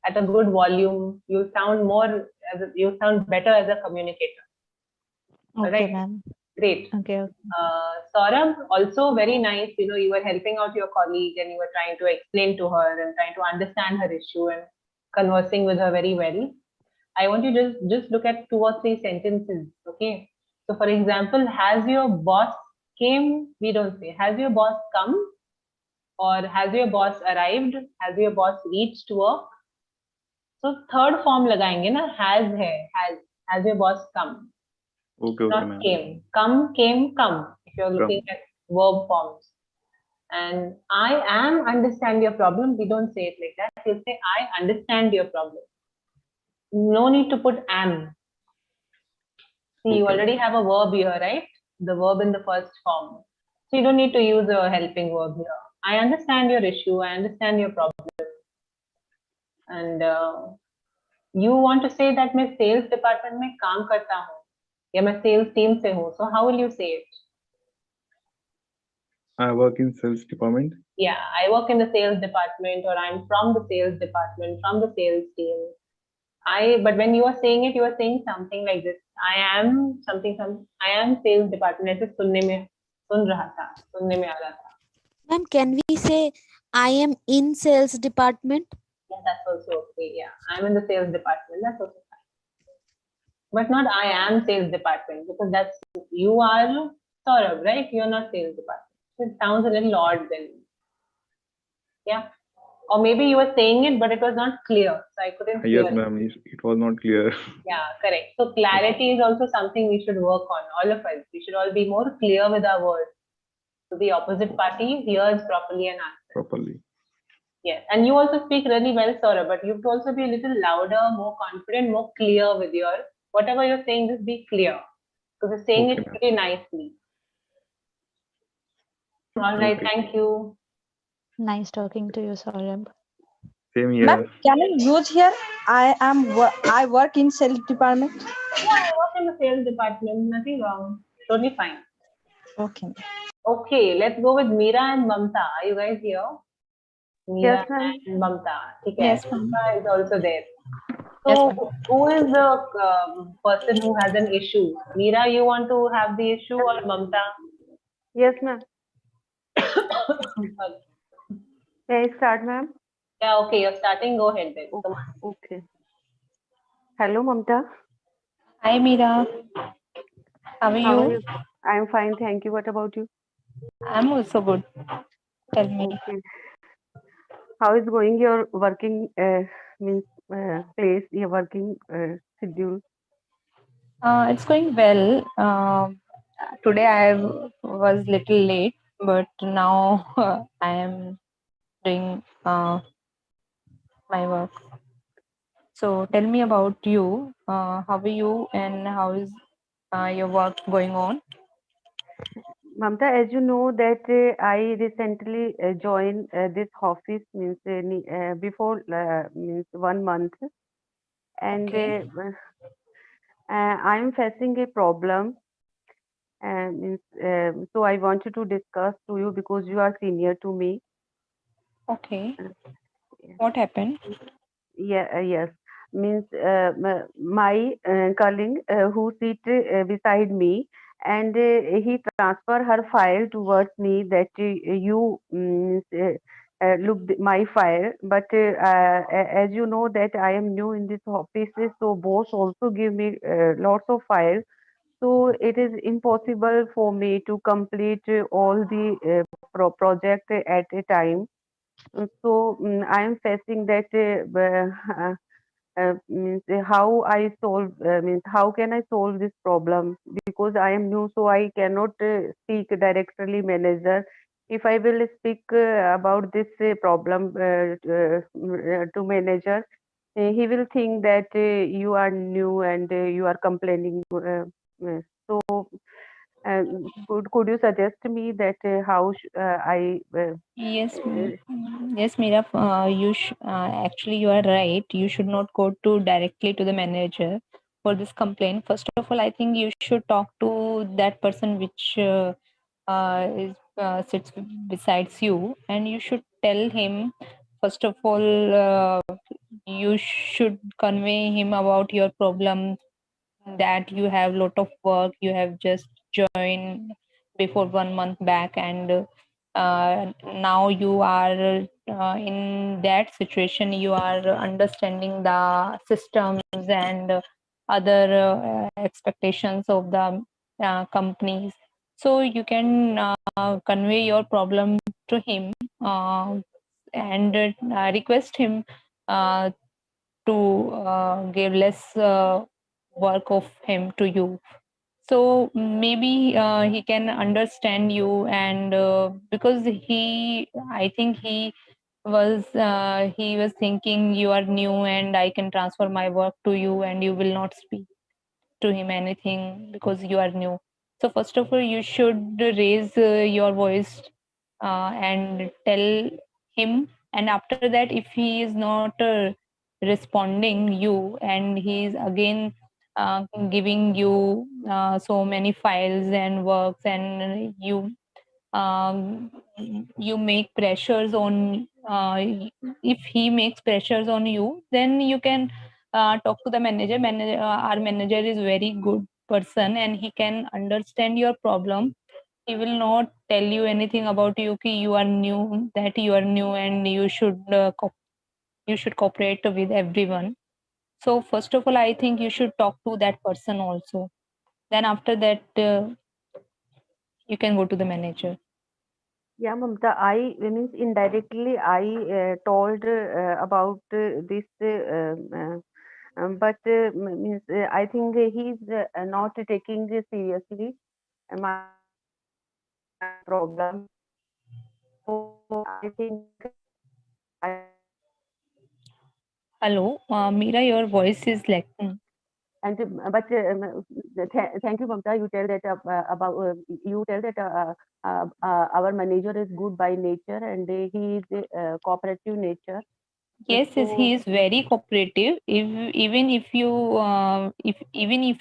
S1: at a good volume. You sound more you sound better as a communicator.
S8: Okay,
S1: Right?
S8: ma'am.
S1: Great.
S8: Okay.
S1: Saurabh, also very nice. You know, you were helping out your colleague and you were trying to explain to her and trying to understand her issue and conversing with her very well. I want you to just look at 2 or 3 sentences. Okay. So, for example, has your boss came? We don't say. Has your boss come? Or has your boss arrived? Has your boss reached work? So, third form लगाएंगे ना? Has है. Has your boss come?
S9: Okay, okay,
S1: Not
S9: ma'am.
S1: came. Come, came, come. If you're looking at verb forms. And I am understand your problem. We don't say it like that. You'll say I understand your problem. No need to put am. See, you
S9: Okay.
S1: already have a verb here, right? The verb in the first form. So you don't need to use a helping verb here. I understand your issue. I understand your problem. And you want to say that मैं sales department में काम करता हूँ या मैं sales team से हूँ. So how will you say it?
S9: I work in sales department.
S1: Yeah, I work in the sales department, or I'm from the sales department, from the sales team. But when you are saying it, you are saying something like this. I am I am sales department. ऐसे सुन रहा था, सुनने में आ रहा था.
S2: Ma'am, can we say I am in sales department?
S1: Yeah, that's also okay. Yeah, I'm in the sales department. That's also fine. But not I am sales department because that's you are Saurabh, right? You're not sales department. It sounds a little odd then. Yeah. Or maybe you were saying it, but it was not clear. So I couldn't hear
S9: Yes,
S1: it.
S9: ma'am. It was not clear.
S1: Yeah, correct. So clarity is also something we should work on, all of us. We should all be more clear with our words. So the opposite party hears properly and answers.
S9: Properly.
S1: Yes. And you also speak really well, Saurabh, but you have to also be a little louder, more confident, more clear with your, whatever you're saying, just be clear. Because you're saying
S9: Okay,
S1: it
S9: ma'am.
S1: pretty nicely. All right,
S9: Okay.
S1: thank you.
S8: Nice talking to you, Saurabh.
S9: Same
S10: Ma'am,
S9: here.
S10: can I use here? I work in sales department.
S1: Yeah, I work in the sales department. Nothing wrong. Totally fine.
S10: Okay.
S1: Okay, let's go with Meera and Mamta. Are you guys here? Meera
S7: Yes, ma'am.
S1: and Mamta. Okay.
S10: Yes, ma'am.
S1: Mamta is also there.
S10: Yes,
S1: So,
S10: ma'am.
S1: who is the person who has an issue? Meera, you want to have the issue, or Mamta?
S7: Yes, ma'am.
S1: Okay.
S7: May I start, ma'am?
S1: Yeah, okay, you're starting. Go ahead then. Come on.
S7: Okay. Hello, Mamta.
S10: Hi, Meera. How are
S7: How are
S10: you?
S7: you? I'm fine, thank you. What about you?
S10: I'm also good. Tell me.
S7: Okay. How is going your working place, your working schedule?
S10: It's going well. Today I was little late, but now I am doing my work. So tell me about you. How are you, and how is your work going on?
S7: Mamta, as you know that I recently joined this office before means 1 month, and
S10: Okay.
S7: I am facing a problem. So I wanted to discuss to you because you are senior to me.
S10: Okay.
S7: Yeah.
S10: What happened?
S7: Yes. Means my colleague who sit beside me, and he transfer her file towards me that looked my file, but as you know that I am new in this office, so boss also give me lots of files. So it is impossible for me to complete all the project at a time. So I am facing that means how I solve means how can I solve this problem, because I am new, so I cannot speak directly manager. If I will speak about this problem to manager, he will think that you are new and you are complaining. So could you suggest me that how I
S10: Yes, yes, Meera. Actually you are right. You should not go to directly to the manager for this complaint. First of all, I think you should talk to that person which sits besides you, and you should tell him. First of all, you should convey him about your problem, that you have lot of work, you have just joined before 1 month back, and now you are in that situation, you are understanding the systems and other expectations of the companies. So you can convey your problem to him, and request him uh, to give less work of him to you. So maybe he can understand you, and because I think he was thinking you are new and I can transfer my work to you and you will not speak to him anything because you are new. So first of all, you should raise your voice and tell him, and after that, if he is not responding you and he is again giving you so many files and works, and um, you make pressures on if he makes pressures on you, then you can talk to the manager. Our manager is very good person and he can understand your problem. He will not tell you anything about you ki you are new, that you are new and you should cooperate with everyone. So first of all, I think you should talk to that person also. Then after that, you can go to the manager.
S7: Yeah, Mamta, I means indirectly I told about this, but means I think he's not taking this seriously my problem. So I think I.
S10: Hello, Meera, your voice is lacking.
S7: And but thank you, Mamta. You tell that about you tell that our manager is good by nature and he is cooperative nature.
S10: Yes, yes, he is very cooperative. Even if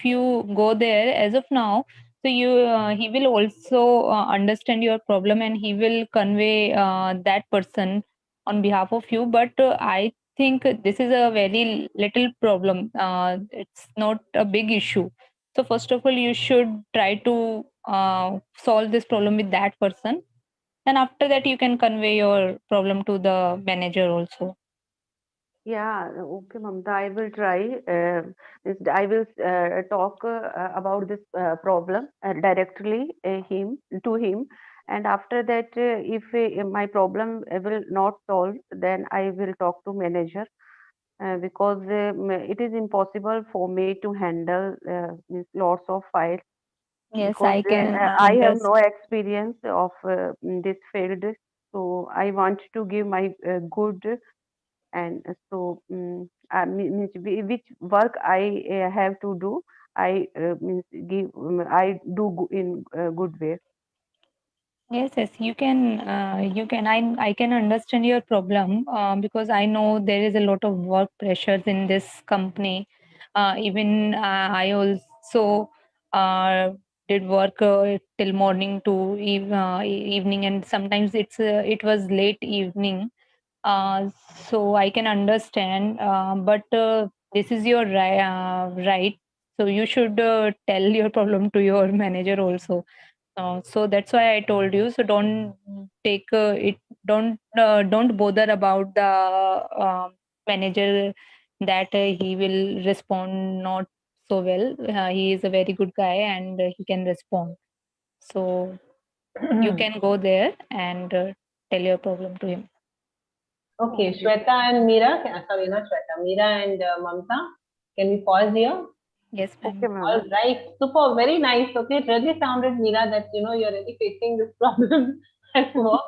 S10: you go there as of now, so he will also understand your problem and he will convey that person on behalf of you. But I think this is a very little problem. It's not a big issue. So first of all, you should try to solve this problem with that person. And after that, you can convey your problem to the manager also.
S7: Yeah, okay, Mamta, I will try. I will talk about this problem directly to him, and after that, if my problem will not solve, then I will talk to manager because it is impossible for me to handle these lots of files
S10: Yes,
S7: because
S10: I can
S7: I have
S10: understand.
S7: no experience of in this field. So I want to give my good, and so means which work I have to do, I means give I do in good way.
S10: Yes, yes, you can. You can. I can understand your problem because I know there is a lot of work pressures in this company. Even I also did work till morning to evening, and sometimes it was late evening. Uh, so I can understand. But this is your right. So you should tell your problem to your manager also. So that's why I told you. So don't take it. Don't bother about the manager that he will respond not so well. He is a very good guy and he can respond. So you can go there and tell your problem to him.
S1: Okay, Shweta and Meera, sorry, not Shweta, Meera and Mamta, can we pause here?
S10: Yes, ma'am.
S7: Okay, ma'am.
S1: All right, super, very nice. Okay, it really sounded, Meera, that you're really facing this problem at work.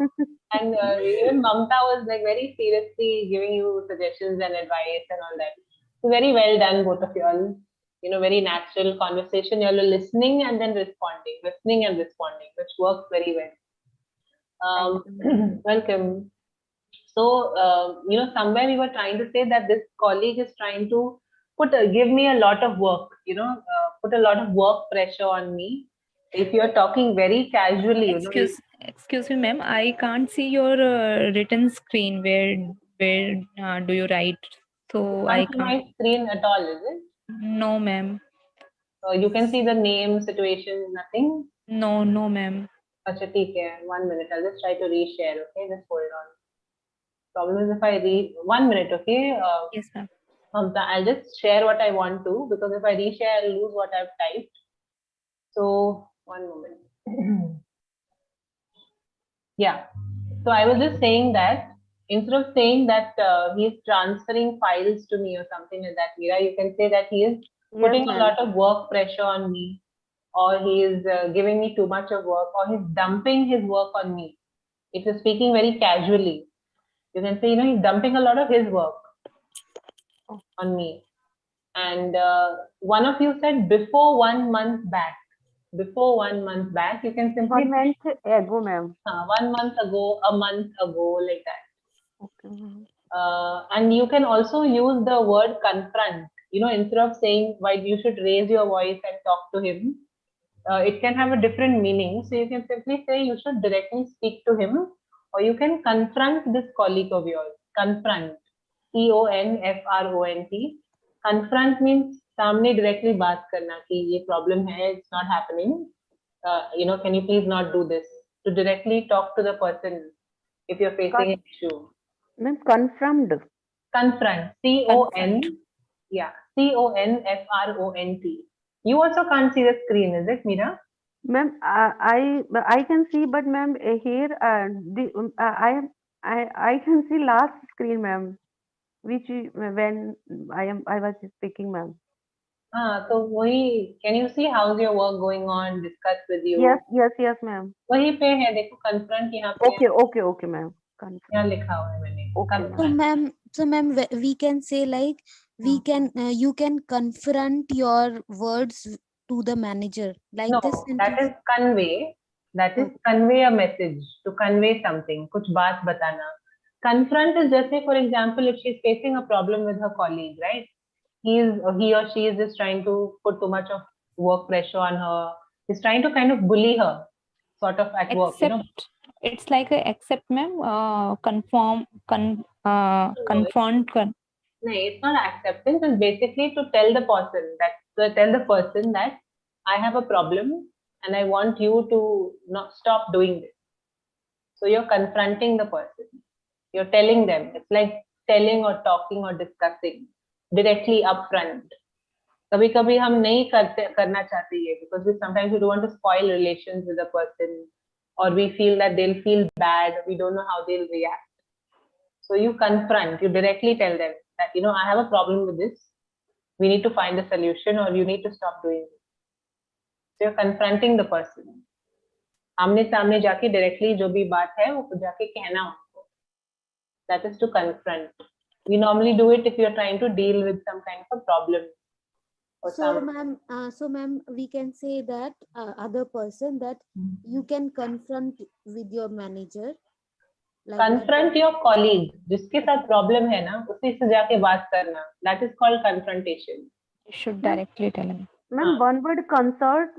S1: And even Mamta was like very seriously giving you suggestions and advice and all that. So very well done, both of you all. Very natural conversation. You all are listening and then responding, which works very well. Welcome. So, somewhere we were trying to say that this colleague is trying to give me a lot of work, put a lot of work pressure on me. If you're talking very casually,
S10: Excuse me, ma'am. I can't see your written screen. Where do you write? So I
S1: can't see my
S10: can't.
S1: screen at all, is it?
S10: No, ma'am.
S1: You can see the name, situation, nothing?
S10: No, ma'am.
S1: Acha, theek hai. 1 minute. I'll just try to reshare, okay? Just hold on. Problem is if I read 1 minute, okay?
S10: Yes, ma'am.
S1: I'll just share what I want to, because if I reshare, I'll lose what I've typed. So 1 moment. Yeah. So I was just saying that instead of saying that he's transferring files to me or something like that, Meera, you can say that he is putting a lot of work pressure on me, or he is giving me too much of work, or he's dumping his work on me. If you're speaking very casually, you can say, he's dumping a lot of his work on me. And one of you said before 1 month back. Before 1 month back, you can simply
S7: 1 month ago, ma'am.
S1: 1 month ago, a month ago, like that.
S7: Okay, ma'am.
S1: And you can also use the word confront. Instead of saying why you should raise your voice and talk to him, it can have a different meaning. So you can simply say you should directly speak to him, or you can confront this colleague of yours. Confront, CONFRONT. Confront means सामने directly बात करना कि ये problem है, it's not happening. Can you please not do this? To directly talk to the person if you're facing an issue.
S7: Ma'am, confirmed.
S1: Confront, yeah, CONFRONT. You also can't see the screen, is it, Meera?
S7: Ma'am, I can see, but ma'am, here I can see last screen, ma'am, which when I was speaking, ma'am.
S1: So can you see how's your work going on? Discuss with you.
S7: Yes, ma'am.
S1: वहीं पे है, देखो confront यहाँ पे.
S7: Okay, ma'am.
S1: यहाँ लिखा हुआ है मैंने.
S7: Okay,
S2: So ma'am, we can say like you can confront your words to the manager like
S1: No,
S2: this.
S1: that is convey. That is convey a message, to convey something. कुछ बात बताना. Confront is just say, for example, if she's facing a problem with her colleague, right? He or she is just trying to put too much of work pressure on her. He's trying to kind of bully her, sort of at work.
S10: It's like a accept, ma'am. Confront.
S1: No, it's not acceptance. It's basically to tell the person that I have a problem and I want you to not stop doing this. So you're confronting the person. You're telling them. It's like telling or talking or discussing directly upfront. कभी-कभी हम नहीं करना चाहते ये, because sometimes we don't want to spoil relations with a person, or we feel that they'll feel bad. We don't know how they'll react. So you confront. You directly tell them that I have a problem with this. We need to find a solution, or you need to stop doing this. So you're confronting the person. आमने सामने जाके directly जो भी बात है वो जाके कहना उनको. That is to confront. We normally do it if you're trying to deal with some kind of a problem.
S2: So ma'am, we can say that other person that you can confront with your manager. Like
S1: confront your colleague, जिसके साथ problem है ना, उसी से जाके बात करना. That is called confrontation.
S10: You should directly tell him.
S7: Ma'am, one word consult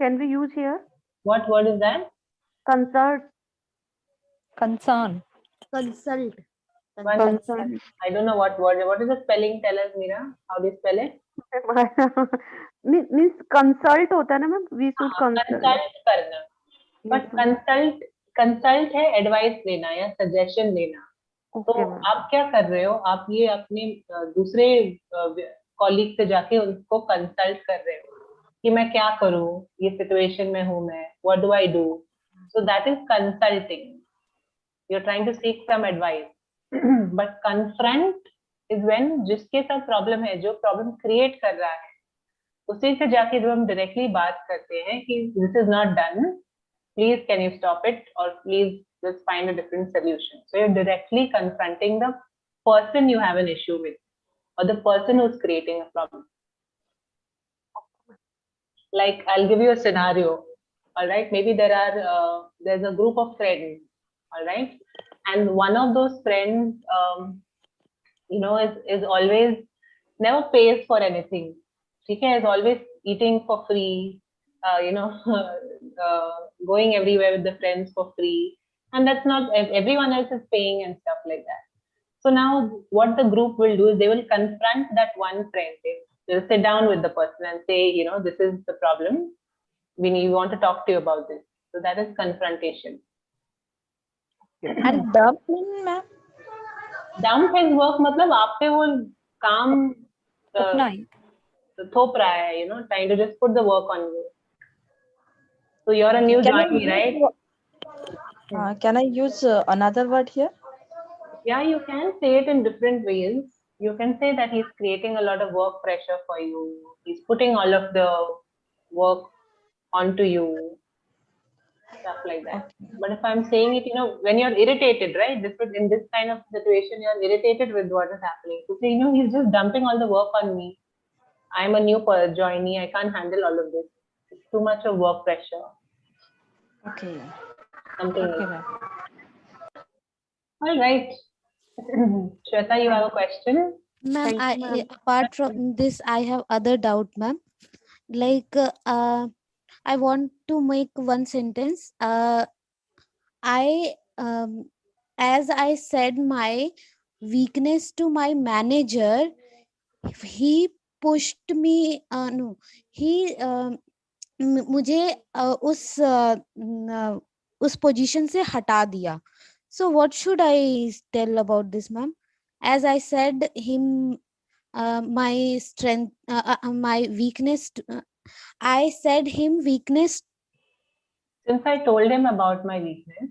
S7: can we use here?
S1: What word is that?
S7: Consult.
S10: Concern.
S2: Consult.
S1: I don't know what word. What is the spelling? Tell us, Meera. How do you spell it?
S7: Means consult होता है ना ma'am, we should consult.
S1: Consult करना, but consult है advice लेना या suggestion लेना। तो
S7: okay ma'am.
S1: आप क्या कर रहे हो, आप ये अपने दूसरे कॉलीग से जाके उनको कंसल्ट कर रहे हो कि मैं क्या करूं, ये सिचुएशन में हूं मैं, what do I do, so that is consulting, you are trying to seek some advice. But confront is when जिसके साथ प्रॉब्लम है, जो प्रॉब्लम क्रिएट कर रहा है, उसी से जाके जब हम डायरेक्टली बात करते हैं कि this is not done, please can you stop it, or please let's find a different solution. So you're directly confronting the person you have an issue with, or the person who's creating a problem. Like, I'll give you a scenario. All right, maybe there's a group of friends. All right, and one of those friends, is always never pays for anything. Okay, is always eating for free, going everywhere with the friends for free, and that's not everyone else is paying and stuff like that. So now what the group will do is they will confront that one friend. They'll sit down with the person and say, this is the problem. We want to talk to you about this. So that is confrontation.
S8: And dump mean, ma'am?
S1: Dump his work मतलब आप पे वो काम थोप रहा है, trying to just put the work on you. So you're a new joinee, right?
S8: Can I use another word here?
S1: Yeah, you can say it in different ways. You can say that he's creating a lot of work pressure for you. He's putting all of the work onto you, stuff like that. But if I'm saying it, when you're irritated, right? In this kind of situation, you're irritated with what is happening. So say, he's just dumping all the work on me. I'm a new joinee. I can't handle all of this. It's too much of work pressure.
S8: Okay.
S1: Something
S8: Okay,
S1: like
S8: ma'am.
S1: All right. Shweta, you have a question?
S2: Ma'am, apart from this, I have other doubt, ma'am. Like, I want to make one sentence. As I said my weakness to my manager, he pushed me. No, he मुझे उस position से हटा दिया. So what should I tell about this, ma'am? As I said him my strength, my weakness. I said him weakness.
S1: Since I told him about my weakness.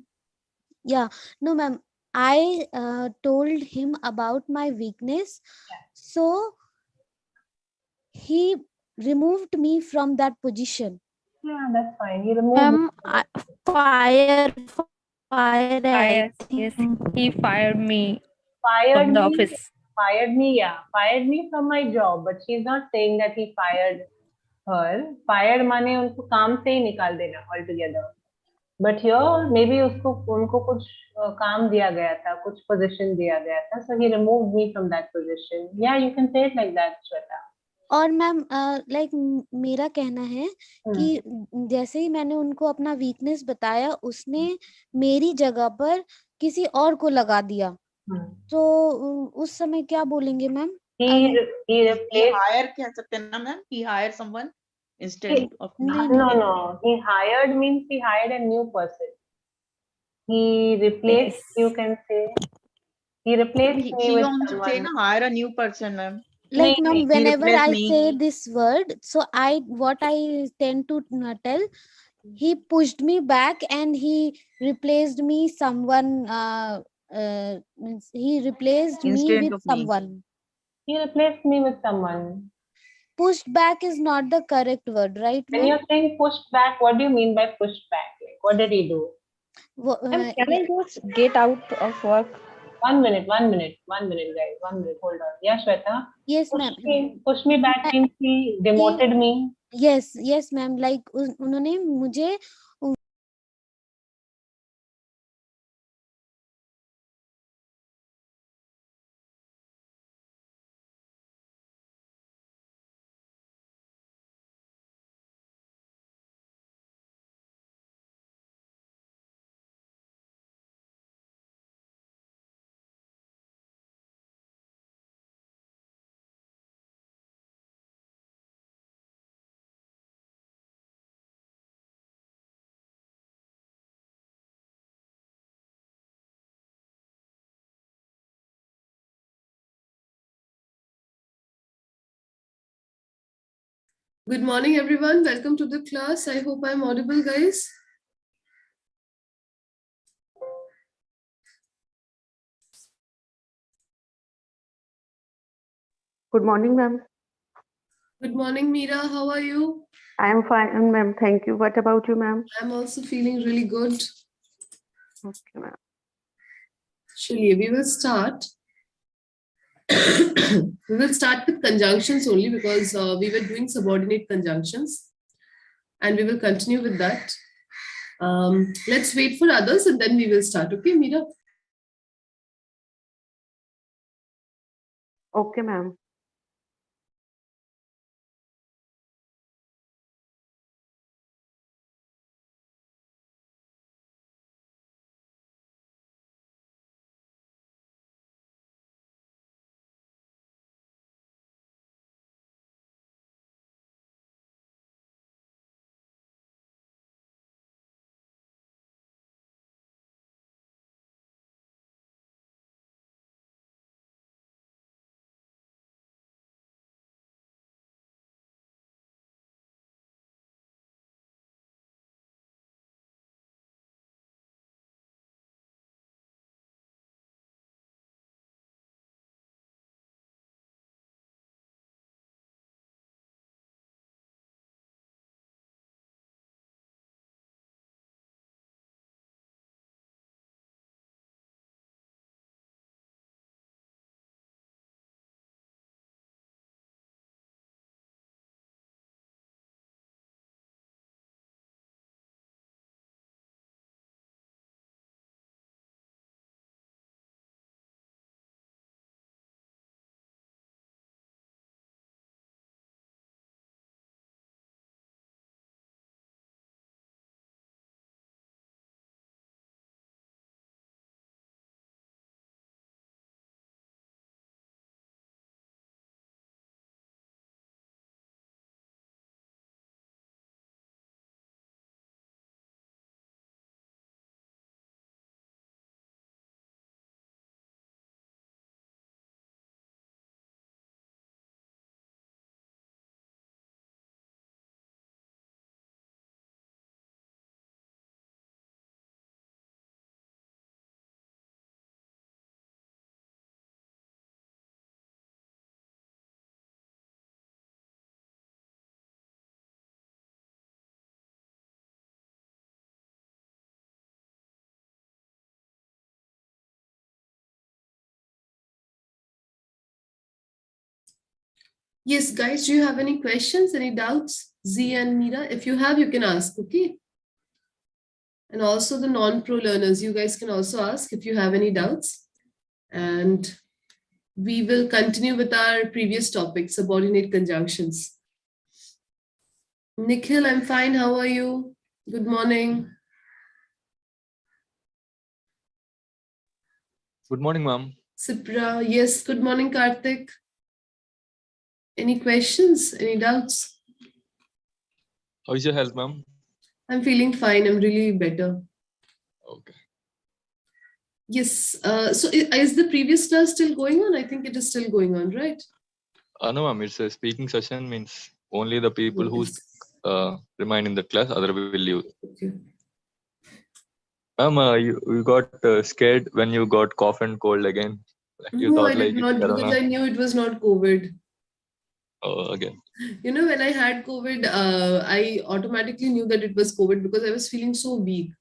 S2: Yeah, no, ma'am. I told him about my weakness. So he removed me from that position.
S1: Yeah, that's fine. He removed.
S2: Fire.
S10: Yes, he fired me
S1: Fired
S10: from the
S1: me.
S10: office.
S1: Fired me, yeah. Fired me from my job, but she's not saying that he fired her. Fired माने उनको काम से ही निकाल देना altogether. But here maybe उनको कुछ काम दिया गया था, कुछ position दिया गया था, so he removed me from that position. Yeah, you can say it like that, Shweta.
S2: और मैम लाइक मेरा कहना है कि जैसे ही मैंने उनको अपना वीकनेस बताया, उसने मेरी जगह पर किसी और को लगा दिया. तो उस समय क्या बोलेंगे मैम?
S11: He hired कह सकते हैं ना ma'am? He hired someone instead of me.
S1: No. He hired means he hired a new person. He replaced. You can say he replaced me
S11: She
S1: with
S11: only
S1: someone.
S11: say na hire a new person, ma'am.
S2: Like ma'am, whenever I
S11: me.
S2: say this word, so what I tend to tell, he pushed me back and he replaced me someone. Means he replaced me with someone.
S1: He replaced me with someone.
S2: Pushed back is not the correct word, right?
S1: When you're saying pushed back, what do you mean by pushed back? Like, what did he do?
S8: Can I just get out of work?
S1: 1 minute, guys. 1 minute, hold on. Yeah, Shweta?
S2: Yes, ma'am.
S1: Push me back means he demoted me.
S2: Yes, ma'am. Like, उन्होंने मुझे
S12: Good morning, everyone. Welcome to the class. I hope I'm audible, guys.
S7: Good morning, ma'am.
S12: Good morning, Meera. How are you?
S7: I am fine, ma'am. Thank you. What about you, ma'am?
S12: I'm also feeling really good.
S7: Okay, ma'am.
S12: Shaliya, we will start. We will start with conjunctions only because we were doing subordinate conjunctions, and we will continue with that. Let's wait for others and then we will start. Okay, Meera?
S7: Okay, ma'am.
S12: Yes, guys, do you have any questions, any doubts? Z and Meera, if you have, you can ask, okay? And also the non-pro learners, you guys can also ask if you have any doubts. And we will continue with our previous topic, subordinate conjunctions. Nikhil, I'm fine. How are you? Good morning.
S6: Good morning, ma'am.
S12: Sipra, yes. Good morning, Karthik. Any questions? Any doubts?
S6: How is your health, ma'am?
S12: I'm feeling fine. I'm really better.
S6: Okay.
S12: Yes. So is the previous class still going on? I think it is still going on, right?
S6: No, ma'am. It's a speaking session. Means only the people who remain in the class, other will leave.
S12: Okay.
S6: Ma'am, you got scared when you got cough and cold again. Like you
S12: No,
S6: thought
S12: I did
S6: like it's
S12: not, because
S6: corona.
S12: I knew it was not COVID.
S6: Oh, again.
S12: You know, when I had COVID, I automatically knew that it was COVID because I was feeling so weak.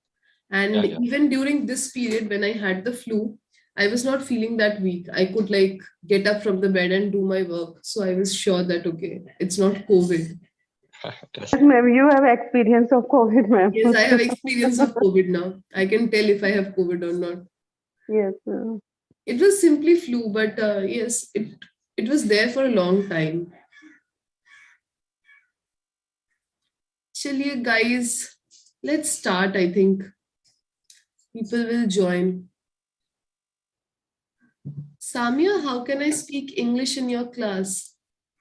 S12: And
S6: Yeah.
S12: even during this period, when I had the flu, I was not feeling that weak. I could like get up from the bed and do my work. So I was sure that, okay, it's not COVID.
S6: Yes.
S7: Ma'am, you have experience of COVID, ma'am.
S12: Yes, I have experience of COVID now. I can tell if I have COVID or not.
S7: Yes, ma'am.
S12: It was simply flu, but yes, it was there for a long time. Chaliye, guys, let's start. I think people will join. Samia, how can I speak English in your class?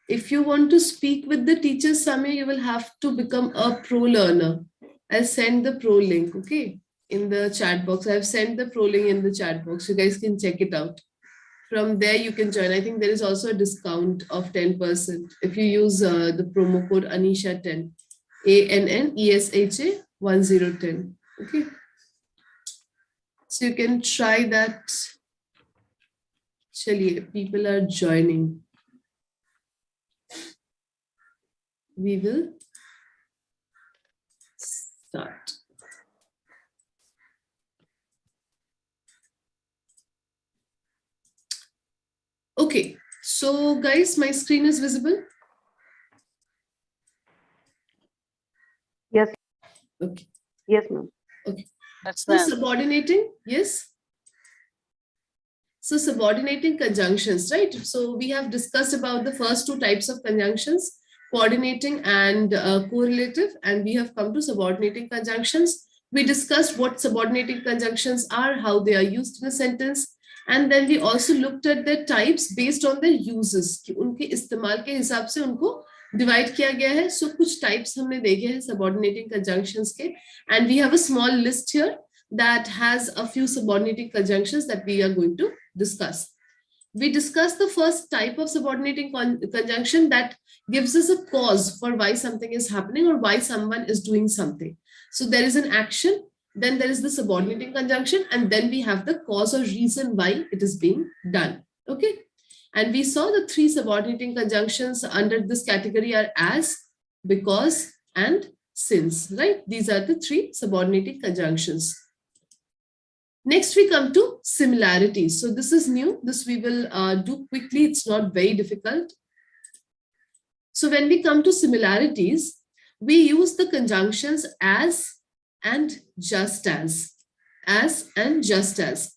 S12: If you want to speak with the teacher, Samia, you will have to become a pro learner. I'll send the pro link, okay, in the chat box. I've sent the pro link in the chat box. You guys can check it out. From there you can join. I think there is also a discount of 10% if you use the promo code Anisha10, ANNESHA 1010. Okay, so you can try that. Chaliye, people are joining. We will start. Okay, so guys, my screen is visible.
S7: Yes.
S12: Okay.
S7: Yes, ma'am.
S12: Okay. So subordinating, yes. So subordinating conjunctions, right? So we have discussed about the first two types of conjunctions, coordinating and correlative, and we have come to subordinating conjunctions. We discussed what subordinating conjunctions are, how they are used in a sentence, and then we also looked at their types based on their uses, कि उनके इस्तेमाल के हिसाब से उनको divide किया गया है. So कुछ types हमने देखे हैं subordinating conjunctions के, and we have a small list here that has a few subordinating conjunctions that we are going to discuss. We discussed the first type of subordinating conjunction that gives us a cause for why something is happening or why someone is doing something. So there is an action, then there is the subordinating conjunction, and then we have the cause or reason why it is being done. Okay. And we saw the three subordinating conjunctions under this category are as, because, and since, right? These are the three subordinating conjunctions. Next, we come to similarities. So this is new. This we will do quickly. It's not very difficult. So when we come to similarities, we use the conjunctions as and just as and just as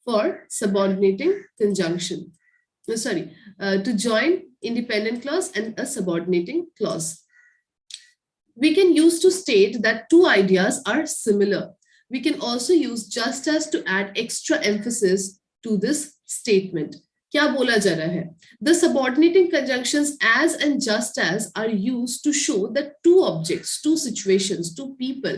S12: for subordinating conjunction. No, sorry, to join independent clause and a subordinating clause. We can use to state that two ideas are similar. We can also use just as to add extra emphasis to this statement. क्या बोला जा रहा है? The subordinating conjunctions as and just as are used to show that two objects, two situations, two people,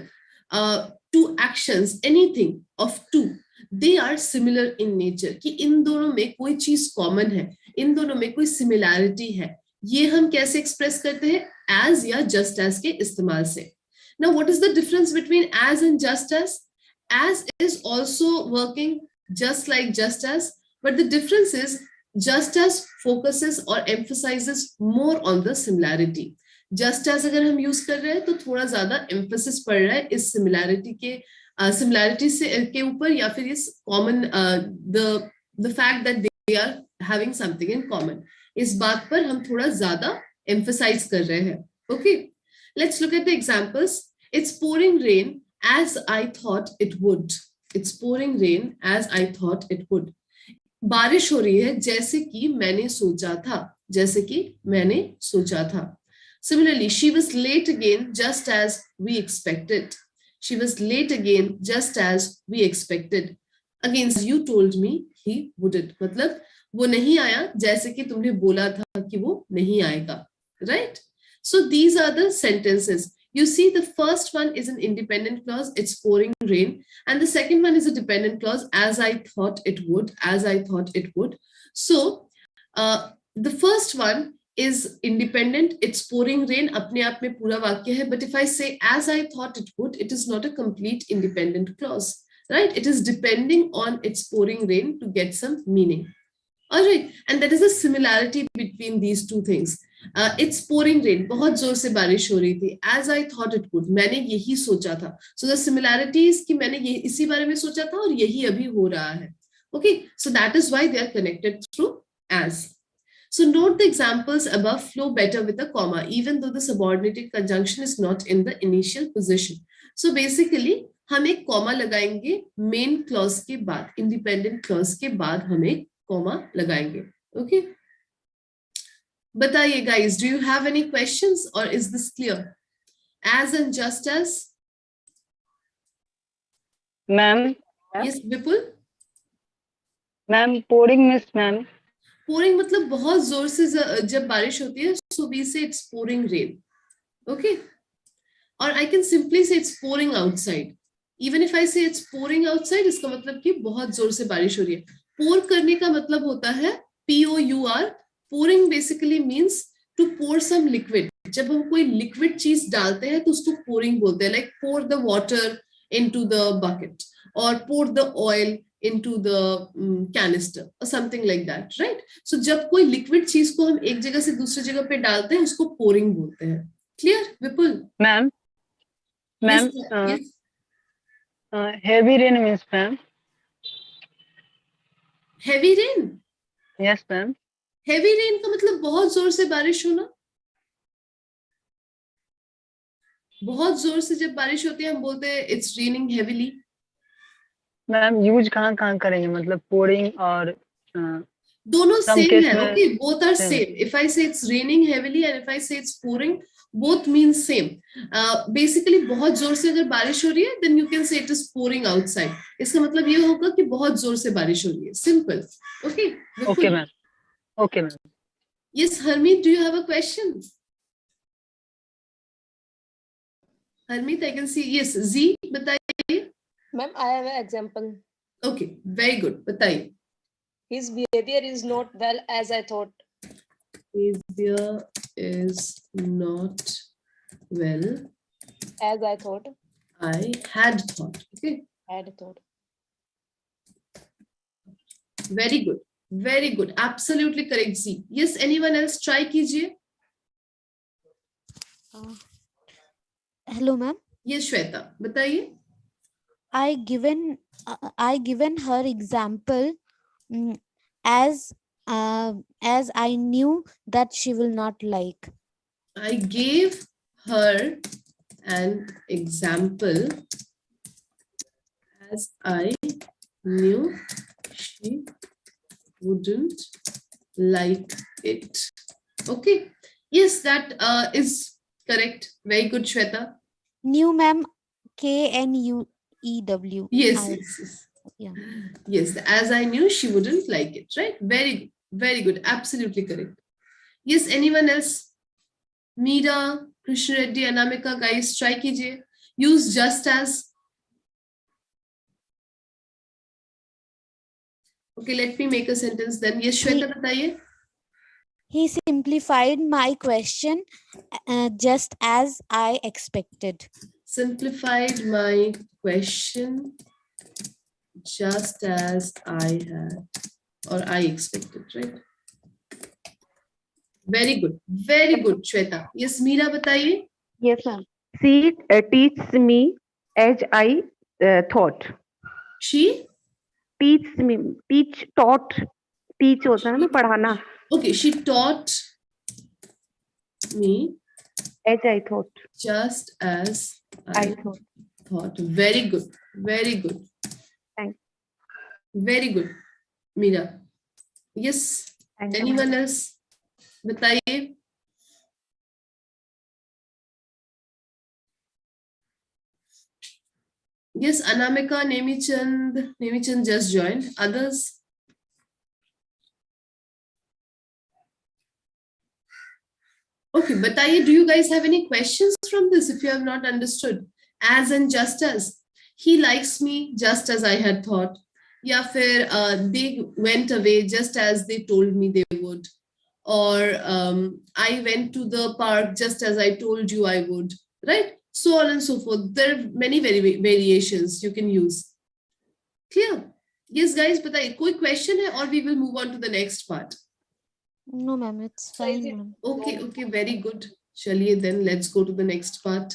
S12: two actions, anything of two, they are similar in nature. कि इन दोनों में कोई चीज common है, इन दोनों में कोई similarity है. ये हम कैसे express करते हैं? As या just as के इस्तेमाल से. Now, what is the difference between as and just as? As is also working just like just as, but the difference is just as focuses or emphasizes more on the similarity. Just as अगर हम use कर रहे हैं तो थोड़ा ज़्यादा emphasis पड़ रहा है इस similarity के similarity से के ऊपर या फिर इस common the fact that they are having something in common. इस बात पर हम थोड़ा ज़्यादा emphasize कर रहे हैं. Okay, let's look at the examples. It's pouring rain as I thought it would. It's pouring rain as I thought it would. बारिश हो रही है जैसे कि मैंने सोचा था. जैसे कि मैंने सोचा था. Similarly, she was late again just as we expected. She was late again just as we expected. Again, you told me he wouldn't. मतलब वो नहीं आया जैसे कि तुमने बोला था कि वो नहीं आएगा. Right? So these are the sentences. You see, the first one is an independent clause, it's pouring rain. And the second one is a dependent clause, as I thought it would, as I thought it would. So the first one is independent, it's pouring rain, apne aap mein pura vakya hai. But if I say, as I thought it would, it is not a complete independent clause, right? It is depending on its pouring rain to get some meaning. All right, and that is a similarity between these two things. It's pouring rain, बहुत जोर से बारिश हो रही थी. As I thought it would, मैंने यही सोचा था. So the similarity is कि मैंने ये इसी बारे में सोचा था और यही अभी हो रहा है. Okay, so that is why they are connected through as. So note the examples above flow better with a comma, even though the subordinating conjunction is not in the initial position. So basically, हम एक comma लगाएंगे main clause के बाद, independent clause के बाद हम एक comma लगाएंगे. Okay. बताइए guys, do you have any questions or is this clear? As and just as?
S13: Ma'am.
S12: Yes, Vipul?
S13: Ma'am, pouring means ma'am.
S12: Pouring मतलब बहुत जोर से जब बारिश होती है, so we say it's pouring rain. Okay? Or I can simply say it's pouring outside. Even if I say it's pouring outside, इसका मतलब कि बहुत जोर से बारिश हो रही है. pour करने का मतलब होता है pour. Pouring basically means to pour some liquid. जब हम कोई liquid चीज डालते हैं तो उसको pouring बोलते हैं, like pour the water into the bucket or pour the oil into the canister or something like that, right? So जब कोई liquid चीज को हम एक जगह से दूसरी जगह पे डालते हैं उसको pouring बोलते हैं. Clear, Vipul?
S13: Ma'am, ma'am,
S12: Yes.
S13: heavy rain means, ma'am.
S12: Heavy rain.
S13: Yes, ma'am.
S12: Heavy rain का मतलब बहुत जोर से बारिश होना. बहुत जोर से जब बारिश होती है हम बोलते हैं it's raining heavily.
S13: Ma'am use कहाँ करेंगे, मतलब pouring और
S12: दोनों
S13: some
S12: same
S13: case
S12: है.
S13: में
S12: Okay, both are
S13: same.
S12: same. If I say it's raining heavily and if I say it's pouring, both mean same. Basically बहुत जोर से अगर बारिश हो रही है then you can say it is pouring outside. इसका मतलब ये होगा कि बहुत जोर से बारिश हो रही है. Simple. Okay.
S13: Okay, ma'am. Okay, ma'am.
S12: Yes, Harmeet, do you have a question? Harmeet, I can see. Yes, Z, बताइए.
S14: Ma'am, I have an example.
S12: Okay, very good. बताइए.
S14: His behavior is not well as I thought.
S12: Behavior is not well
S14: As I thought.
S12: I had thought. Okay,
S14: Had thought.
S12: very good. Very good. Absolutely correct, Z. Yes, anyone else? Try कीजिए.
S2: Hello, ma'am.
S12: Yes, Shweta, बताइए.
S2: I given her example as I knew that she will not like.
S12: I gave her an example as I knew she wouldn't like it. Okay. Yes, that is correct. Very good, Shweta.
S2: New, ma'am. KNUEW.
S12: Yes, yes.
S2: Yeah.
S12: Yes, as I knew she wouldn't like it, right? Very good. Absolutely correct. Yes, anyone else? Meera, Krishna Reddy, Anamika, guys, try कीजिए. Use just as. Okay, let me make a sentence then. Yes, Shweta, बताइए.
S2: He simplified my question just as I expected.
S12: Simplified my question just as I had or I expected, right? Very good, Shweta. Yes, Meera, बताइए.
S7: Yes, ma'am. She teaches me as I thought.
S12: She
S7: teach taught. Teach होता है ना पढ़ाना.
S12: Okay, she taught me
S7: as I thought.
S12: Just as I thought. Very good.
S7: Thanks.
S12: Very good, Meera. Yes.
S7: Thank you,
S12: Anyone else? बताइए. Yes, Anamika, Nemichand just joined. Others? Okay, बताइए, do you guys have any questions from this if you have not understood? As and just as. He likes me just as I had thought. या फिर they went away just as they told me they would. Or I went to the park just as I told you I would. Right? So on and so forth. There are many variations you can use. Clear? Yes, guys, बताइए, कोई question है or we will move on to the next part?
S2: No, ma'am, it's fine, ma'am.
S12: Okay, very good. Chaliye, then let's go to the next part.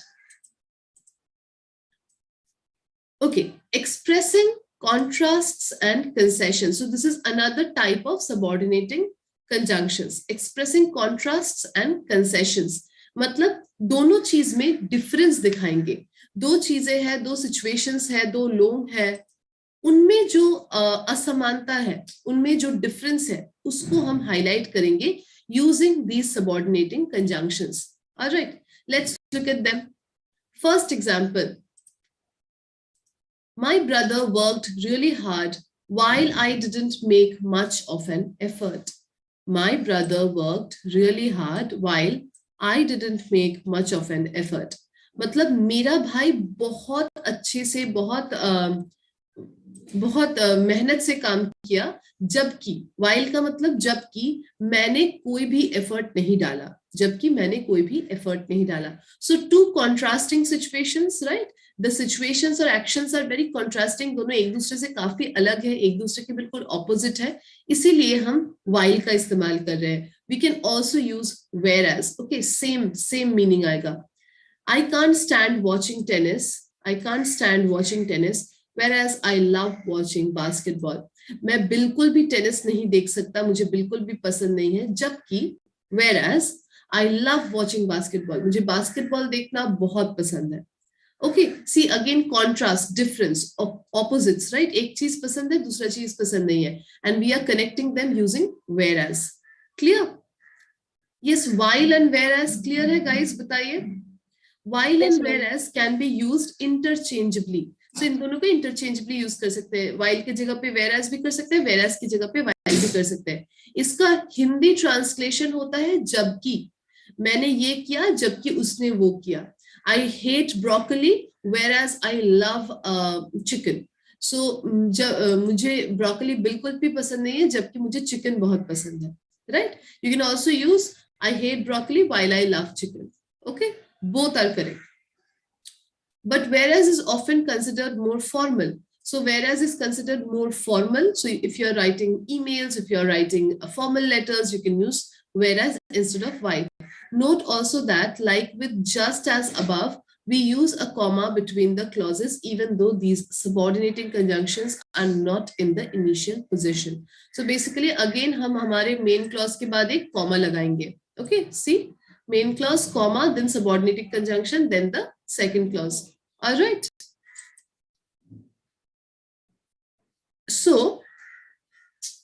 S12: Okay, expressing contrasts and concessions. So this is another type of subordinating conjunctions. Expressing contrasts and concessions. मतलब दोनों चीज में difference दिखाएंगे. दो चीजें हैं, दो situations है, दो लोग हैं. उनमें जो असमानता है, उनमें जो difference है, उसको हम highlight करेंगे using these subordinating conjunctions. All right, let's look at them. First example. My brother worked really hard while I didn't make much of an effort. My brother worked really hard while I didn't make much of an effort. मतलब मेरा भाई बहुत अच्छे से, बहुत बहुत मेहनत से काम किया, जबकि while का मतलब जबकि मैंने कोई भी एफर्ट नहीं डाला, जबकि मैंने कोई भी एफर्ट नहीं डाला. So two contrasting situations, right? The situations or actions are very contrasting, दोनों एक दूसरे से काफी अलग है, एक दूसरे के बिल्कुल ऑपोजिट है, इसीलिए हम while का इस्तेमाल कर रहे हैं. We can also use whereas. Okay, same meaning आएगा. I can't stand watching tennis. I can't stand watching tennis. Whereas I love watching basketball. मैं बिल्कुल भी टेनिस नहीं देख सकता, मुझे बिल्कुल भी पसंद नहीं है, जबकि whereas I love watching basketball. मुझे बास्केटबॉल देखना बहुत पसंद है. Okay, see again contrast, difference, opposites, right? एक चीज पसंद है, दूसरा चीज पसंद नहीं है, and we are connecting them using whereas. Clear? Yes, while and whereas clear है guys, बताइए. While and whereas can be used interchangeably. So इन दोनों को interchangeably use कर सकते हैं. While की जगह पे whereas भी कर सकते हैं, whereas की जगह पे while भी कर सकते हैं. इसका हिंदी ट्रांसलेशन होता है जबकि. मैंने ये किया जबकि उसने वो किया. I hate broccoli whereas I love chicken. So मुझे broccoli बिल्कुल भी पसंद नहीं है, जबकि मुझे chicken बहुत पसंद है. Right? You can also use I hate broccoli while I love chicken. Okay? Both are correct. But whereas is often considered more formal. So whereas is considered more formal. So if you're writing emails, if you're writing formal letters, you can use whereas instead of while. Note also that like with just as above, we use a comma between the clauses, even though these subordinating conjunctions are not in the initial position. So basically again हम हमारे main clause के बाद एक comma लगाएंगे. Okay, see? Main clause, comma, then subordinating conjunction, then the second clause. All right. So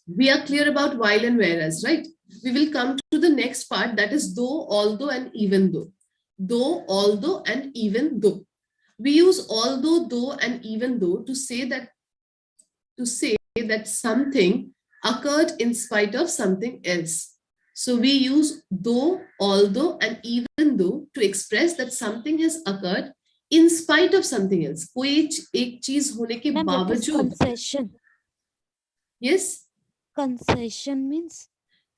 S12: we are clear about while and whereas, right? We will come to the next part, that is though, although, and even though. Though, although, and even though. We use although, though, and even though to say that something occurred in spite of something else. So we use though, although, and even though to express that something has occurred in spite of something else. कोई एक चीज होने के बावजूद.
S2: Concession.
S12: Yes.
S2: Concession means?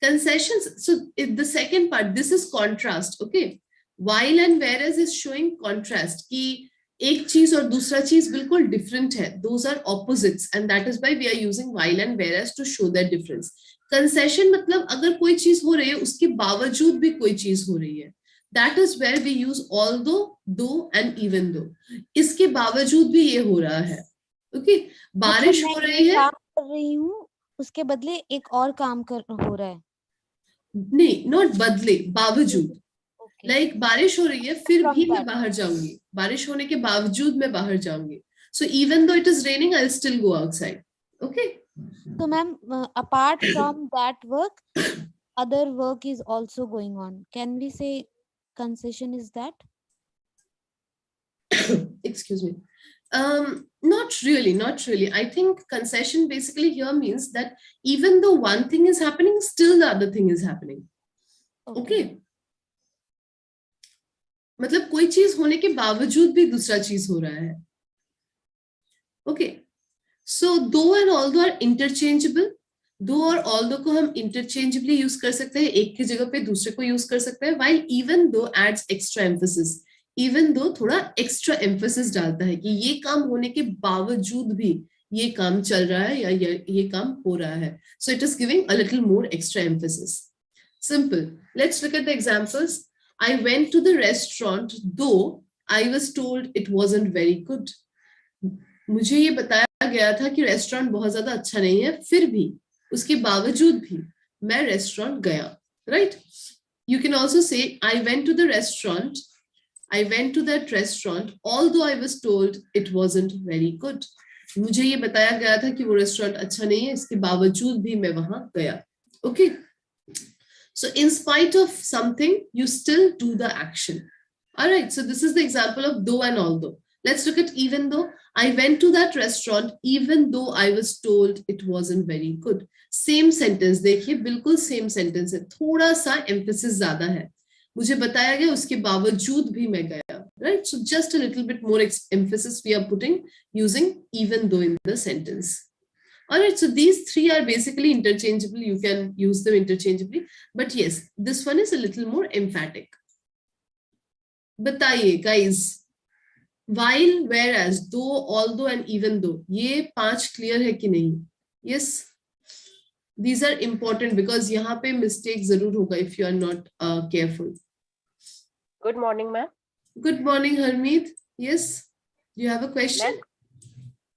S12: Concessions. So the second part, this is contrast. Okay. While and whereas is showing contrast. कि एक चीज और दूसरा चीज बिल्कुल different है. Those are opposites, and that is why we are using while and whereas to show that difference. Concession मतलब अगर कोई चीज हो रही है उसके बावजूद भी कोई चीज हो रही है. That is where we use although, though, and even though. इसके बावजूद भी ये हो रहा है. Okay, बारिश हो रही है.
S2: काम कर रही हूँ, उसके बदले एक और काम हो रहा है.
S12: नहीं, not बदले, बावजूद. Like बारिश हो रही है, फिर भी मैं बाहर जाऊंगी. बारिश होने के बावजूद मैं बाहर जाऊंगी. So even though it is raining, I'll still go outside. Okay.
S2: So ma'am, apart from that work, other work is also going on. Can we say concession is that?
S12: Excuse me. Not really. I think concession basically here means that even though one thing is happening, still the other thing is happening. Okay. मतलब कोई चीज होने के बावजूद भी दूसरा चीज हो रहा है. Okay. So though and although are interchangeable. Though और although को हम interchangeably use कर सकते हैं, एक की जगह पे दूसरे को use कर सकते हैं, while even though adds extra emphasis. Even though थोड़ा extra emphasis डालता है कि ये काम होने के बावजूद भी ये काम चल रहा है या ये काम हो रहा है. So it is giving a little more extra emphasis. Simple. Let's look at the examples. I went to the restaurant though I was told it wasn't very good. मुझे ये बताया गया था कि रेस्टोरेंट बहुत ज्यादा अच्छा नहीं है, फिर भी उसके बावजूद भी मैं रेस्टोरेंट गया. Right? You can also say I went to the restaurant. I went to that restaurant although I was told it wasn't very good. मुझे ये बताया गया था कि वो रेस्टोरेंट अच्छा नहीं है, इसके बावजूद भी मैं वहां गया. Okay. So in spite of something, you still do the action. All right. So this is the example of though and although. Let's look at even though. I went to that restaurant even though I was told it wasn't very good. Same sentence. देखिए बिल्कुल same sentence है. थोड़ा सा emphasis ज्यादा है. मुझे बताया गया उसके बावजूद भी मैं गया. right? So just a little bit more emphasis we are putting using even though in the sentence. All right, so these three are basically interchangeable. You can use them interchangeably, but yes, this one is a little more emphatic. बताइए guys, while, whereas, though, although and even though, ये 5 clear है कि नहीं? Yes, these are important because यहाँ पे mistake जरूर होगा if you are not careful.
S15: Good morning, ma'am.
S12: Good morning, Harmeet. Yes, you have a question?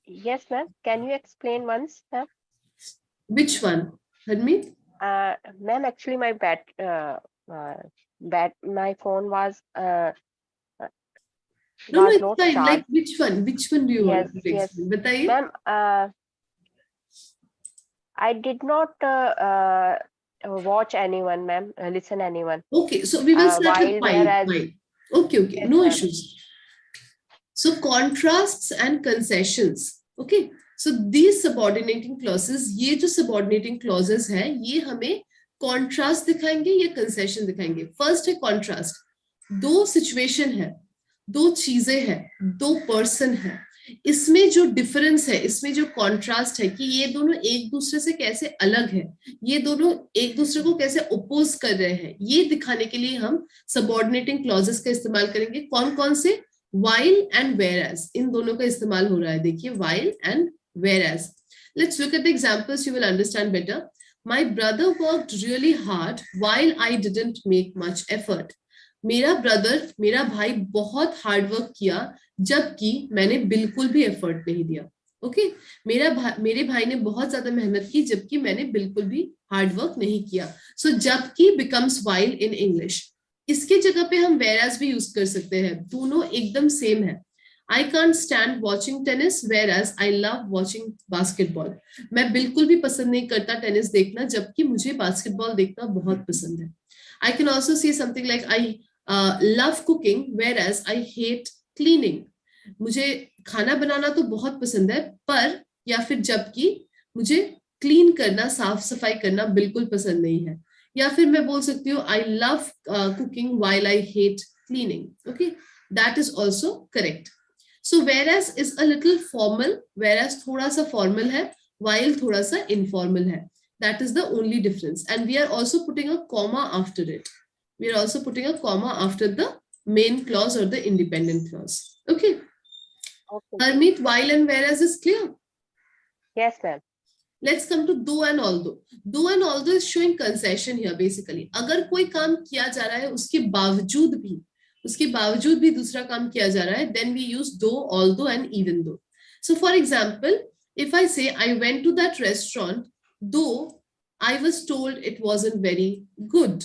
S15: Yes, ma'am. Can you explain once, ma'am?
S12: Which one, Harmeet?
S15: Ma'am, actually, my my phone was
S12: No, it's
S15: not
S12: fine.
S15: charged.
S12: Like which one? Which one do you
S15: Yes,
S12: want to
S15: yes.
S12: explain? बताइए.
S15: Ma'am, I did not watch anyone, ma'am. Listen anyone.
S12: Okay, so we will start with
S15: While,
S12: while.
S15: whereas,
S12: Okay, okay,
S15: yes,
S12: no
S15: ma'am.
S12: issues. So contrasts and concessions. Okay, so these subordinating clauses, ये जो subordinating clauses है, ये हमें contrast दिखाएंगे या concession दिखाएंगे. First है contrast. दो situation है, दो चीजें हैं, दो person है. इसमें जो डिफरेंस है, इसमें जो कॉन्ट्रास्ट है कि ये दोनों एक दूसरे से कैसे अलग है, ये दोनों एक दूसरे को कैसे ओपोज कर रहे हैं, ये दिखाने के लिए हम सबऑर्डिनेटिंग क्लॉजेस का इस्तेमाल करेंगे. कौन कौन से? while and whereas, इन दोनों का इस्तेमाल हो रहा है. देखिए, while and whereas. Let's look at the examples, you will understand better. My brother worked really hard while I didn't make much effort. मेरा ब्रदर, मेरा भाई बहुत हार्ड वर्क किया जबकि मैंने बिल्कुल भी एफर्ट नहीं दिया. ओके, मेरे भाई ने बहुत ज्यादा मेहनत की जबकि मैंने बिल्कुल भी हार्ड वर्क नहीं किया. सो जबकि बिकम्स while इन इंग्लिश. इसके जगह पे हम whereas भी यूज कर सकते हैं. दोनों एकदम सेम है. I can't stand watching tennis, whereas I love watching basketball. मैं बिल्कुल भी पसंद नहीं करता टेनिस देखना जबकि मुझे बास्केटबॉल देखना बहुत पसंद है. I can also say something like I love cooking, whereas I hate cleaning. मुझे खाना बनाना तो बहुत पसंद है, पर या फिर जबकि मुझे क्लीन करना, साफ सफाई करना बिल्कुल पसंद नहीं है. या फिर मैं बोल सकती हूँ I love cooking while I hate cleaning. Okay, that is also correct. So whereas is a little formal, whereas थोड़ा सा formal है, while थोड़ा सा informal है. That is the only difference. And we are also putting a comma after it. We are also putting a comma after the main clause or the independent clause. Okay. Harmeet, while and whereas is clear?
S15: Yes, ma'am.
S12: Let's come to though and although. Though and although is showing concession here basically. अगर कोई काम किया जा रहा है उसके बावजूद भी दूसरा काम किया जा रहा है, then we use though, although and even though. So for example, if I say I went to that restaurant though I was told it wasn't very good.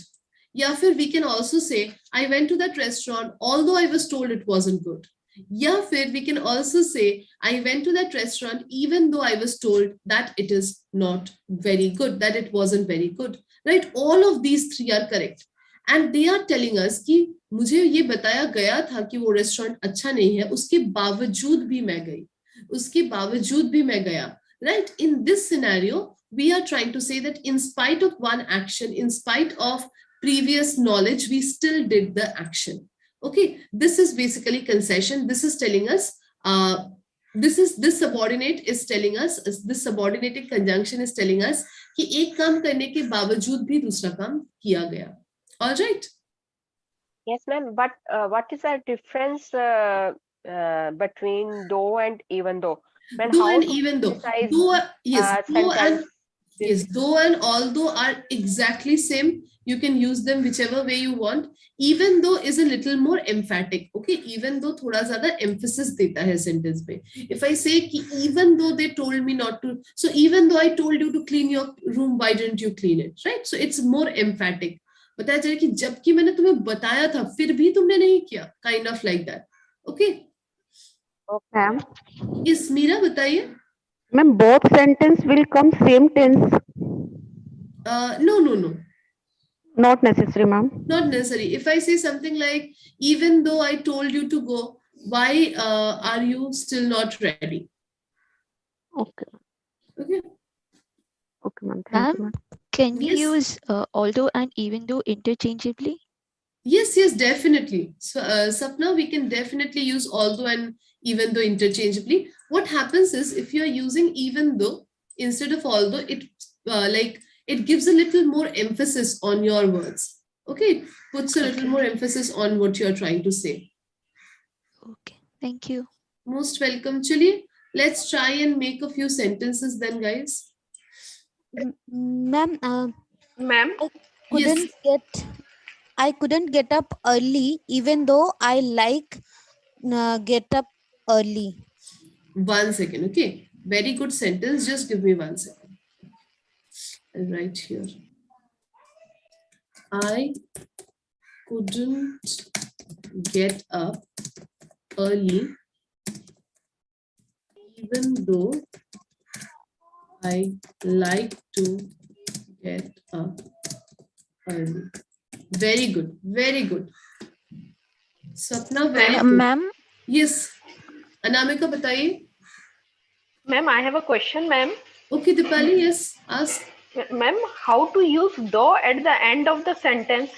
S12: या फिर we can also say I went to that restaurant although I was told it wasn't good. या फिर we can also say I went to that restaurant even though I was told that it is not very good, that it wasn't very good. Right? All of these three are correct. And they are telling us कि मुझे ये बताया गया था कि वो restaurant अच्छा नहीं है, उसके बावजूद भी मैं गया. Right? In this scenario, we are trying to say that in spite of one action, in spite of previous knowledge, we still did the action. Okay, this is basically concession. This is telling us, this subordinate is telling us, this subordinating conjunction is telling us कि एक काम करने के बावजूद भी दूसरा काम किया गया. All right?
S15: Yes, ma'am. But what is the difference between though and even though?
S12: Though and even though. Though, yes, though and although are exactly same. You can use them whichever way you want. Even though is a little more emphatic. Okay, even though थोड़ा ज़्यादा emphasis देता है sentence पे. If I say कि even though they told me not to, so even though I told you to clean your room, why didn't you clean it? Right? So it's more emphatic. बताया जाए कि जबकि मैंने तुम्हें बताया था फिर भी तुमने नहीं किया. Kind of like that. Okay.
S7: Okay, ma'am.
S12: Yes, Meera, बताइए.
S7: Ma'am, both sentence will come same tense.
S12: No.
S7: Not necessary, ma'am.
S12: Not necessary. If I say something like, even though I told you to go, why are you still not ready?
S7: Okay.
S12: Okay.
S7: Okay, ma'am. Thank you, ma'am.
S16: Can we
S12: Yes.
S16: use although and even though interchangeably?
S12: Yes, yes, definitely. So, Sapna, we can definitely use although and even though interchangeably. What happens is if you are using even though instead of although, it like it gives a little more emphasis on your words. Okay, it puts a little more emphasis on what you are trying to say.
S16: Okay, thank you.
S12: Most welcome. Chali, let's try and make a few sentences then, guys.
S2: Ma'am,
S15: Ma'am,
S2: I couldn't get up early, even though I like get up early.
S12: 1 second, okay. Very good sentence. Just give me 1 second. I'll write here. I couldn't get up early, even though I like to get up early. Very good, very good. Sapna, very good.
S16: Ma'am?
S12: Yes. Anamika, bataiye.
S15: Ma'am, I have a question, ma'am.
S12: Okay, Dipali, yes, ask.
S15: Ma'am, how to use though at the end of the sentence?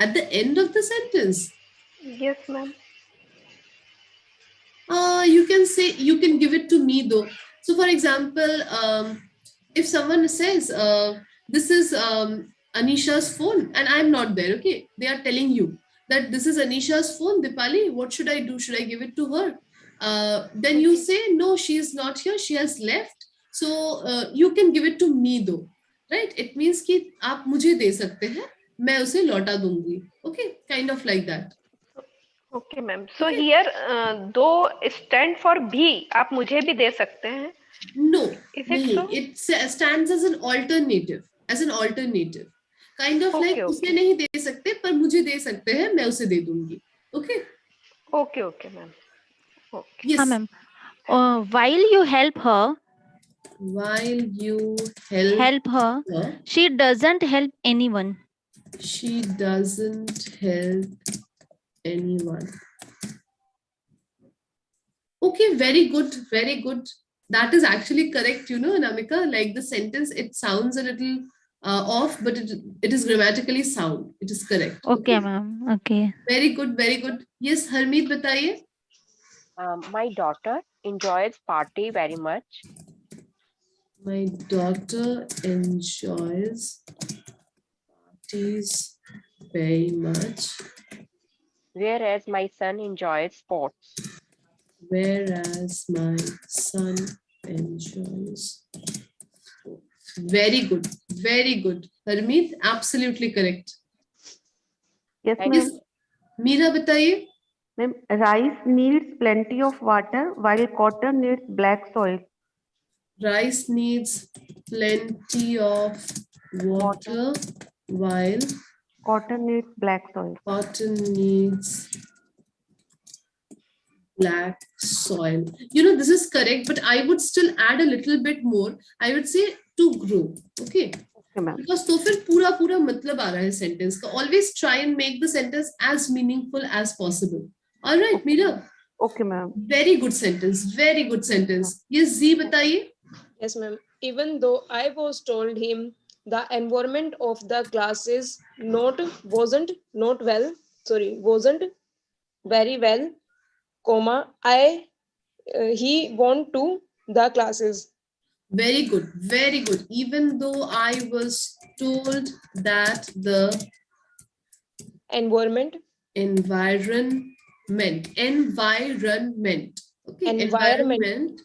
S12: At the end of the sentence?
S15: Yes, ma'am.
S12: You can say, you can give it to me though. So for example, if someone says, this is Anisha's phone and I'm not there, okay? They are telling you that this is Anisha's phone, Dipali, what should I do? Should I give it to her? Then you say, no, she is not here, she has left. So you can give it to me though, right? It means कि आप मुझे दे सकते हैं, मैं उसे लौटा दूंगी. Okay, kind of like that.
S15: Okay, ma'am. So here, though stand for भी, आप मुझे भी दे सकते हैं.
S12: No,
S15: Is it so?
S12: it stands as an alternative. Kind of like उसे नहीं दे सकते पर मुझे दे सकते हैं, मैं उसे दे दूंगी. Okay?
S15: Okay, ma'am. Okay.
S12: Yes.
S16: Ma'am. While you help her, she doesn't help anyone.
S12: She doesn't help anyone. Okay, very good, very good. That is actually correct, you know, Anamika. Like the sentence, it sounds a little off, but it is grammatically sound. It is correct.
S16: Okay, ma'am. Okay.
S12: Very good, very good. Yes, Harmeet, bataiye.
S15: My daughter enjoys party very much.
S12: My daughter enjoys parties very much.
S15: Whereas my son enjoys sports.
S12: Whereas my son enjoys sports. Very good, very good. Harmeet, absolutely correct.
S7: Yes,
S12: Yes,
S7: ma'am.
S12: Meera, bataiye.
S7: Ma'am, rice needs plenty of water while cotton needs black soil.
S12: Rice needs plenty of water while
S7: cotton needs black soil.
S12: Cotton needs black soil. You know, this is correct, but I would still add a little bit more. I would say to grow. Okay. Because तो फिर पूरा मतलब आ रहा है sentence का. Always try and make the sentence as meaningful as possible. All right, Meera.
S7: Okay, ma'am.
S12: Very good sentence. Very good sentence. Yes, Z, bataiye.
S14: Yes, ma'am. Even though I was told him the environment of the classes wasn't very well, he went to the classes.
S12: Very good, very good. Even though I was told that the
S14: environment.
S12: Okay, environment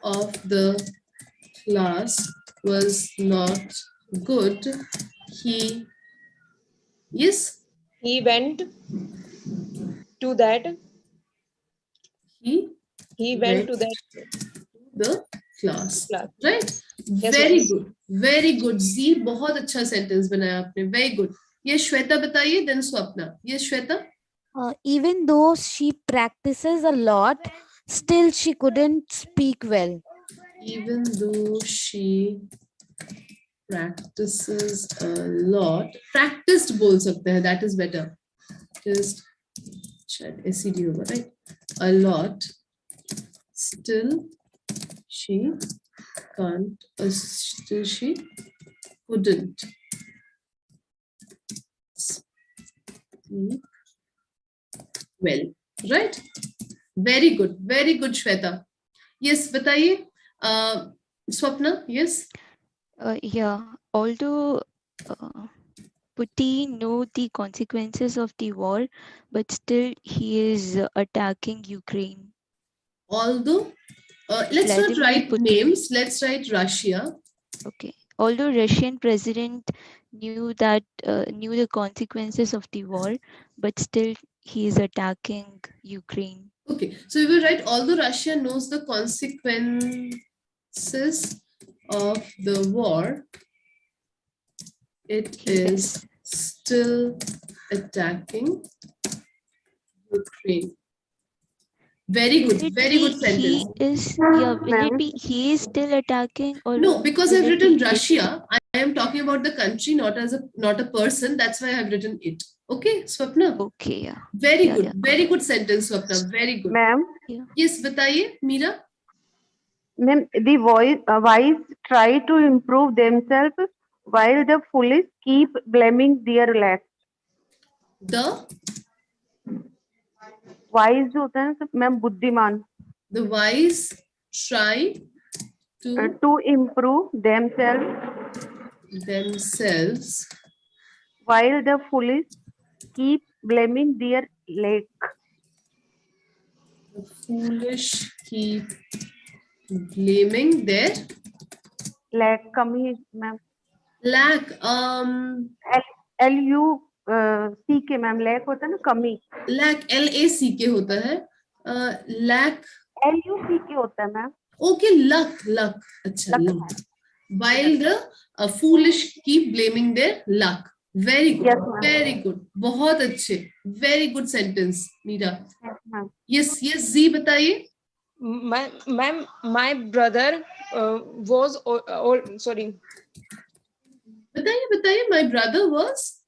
S12: of the class was not good. He
S14: went to that.
S12: He
S14: went to that.
S12: The class. Right?
S14: Yes,
S12: Very
S14: ma'am.
S12: good. Very good. Z, बहुत अच्छा sentence बनाया आपने. Very good. ये श्वेता बताइए, then Swapna. Yes, Shweta.
S2: Even though she practices a lot, still she couldn't speak well.
S12: Even though she practices a lot, practiced बोल सकते हैं, that is better. Just SCD होगा, right? A lot, still she can't, still she couldn't speak well, right? Very good, Shweta. Yes, बताइए, Swapna, yes?
S16: Yeah, although Putin knew the consequences of the war, but still he is attacking Ukraine.
S12: Although, let's
S16: Vladimir
S12: not write
S16: Putin.
S12: names, let's write Russia.
S16: Okay. Although Russian president knew the consequences of the war, but still he is attacking Ukraine.
S12: Okay, so we will write, although Russia knows the consequences of the war, it is still attacking Ukraine. Very good sentence.
S16: Will it be he is still attacking, or
S12: no? Because
S16: will
S12: I've
S16: it
S12: written
S16: be
S12: Russia. I am talking about the country, not a person. That's why I've written it. Okay, Swapna.
S16: Okay, yeah.
S12: Very good, very good sentence, Swapna. Very good.
S7: Ma'am.
S12: Yes, बताइए, Meera.
S7: Ma'am, the wise try to improve themselves while the foolish keep blaming their lack.
S12: The
S7: wise जो होता है ना ma'am बुद्धिमान.
S12: The wise try
S7: to improve themselves while the foolish keep blaming their lack.
S12: The foolish keep blaming their
S7: lack. कमी ma'am.
S12: Lack.
S7: LUCK ma'am. lack होता है ना कमी.
S12: Lack LACK होता है. Lack
S7: LUCK होता है मैम.
S12: Okay, luck. अच्छा, luck. While the foolish keep blaming their luck. Very good.
S7: Yes,
S12: very good. बहुत अच्छे. Very good sentence, Meera.
S7: Yes, ma'am.
S12: Yes, Z बताइए.
S14: Ma'am, my brother was sorry.
S12: बताइए. My brother was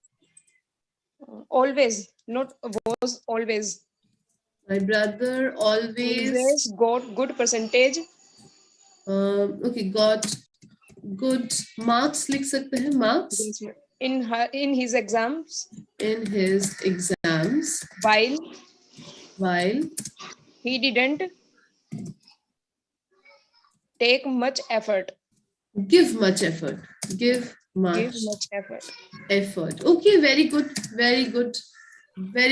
S14: always, not was always.
S12: My brother always
S14: got good percentage.
S12: Okay, got good marks. लिख सकते हैं marks.
S14: In his exams.
S12: In his exams.
S14: While he didn't take much effort.
S12: Give much effort. Effort. Okay, very good. Very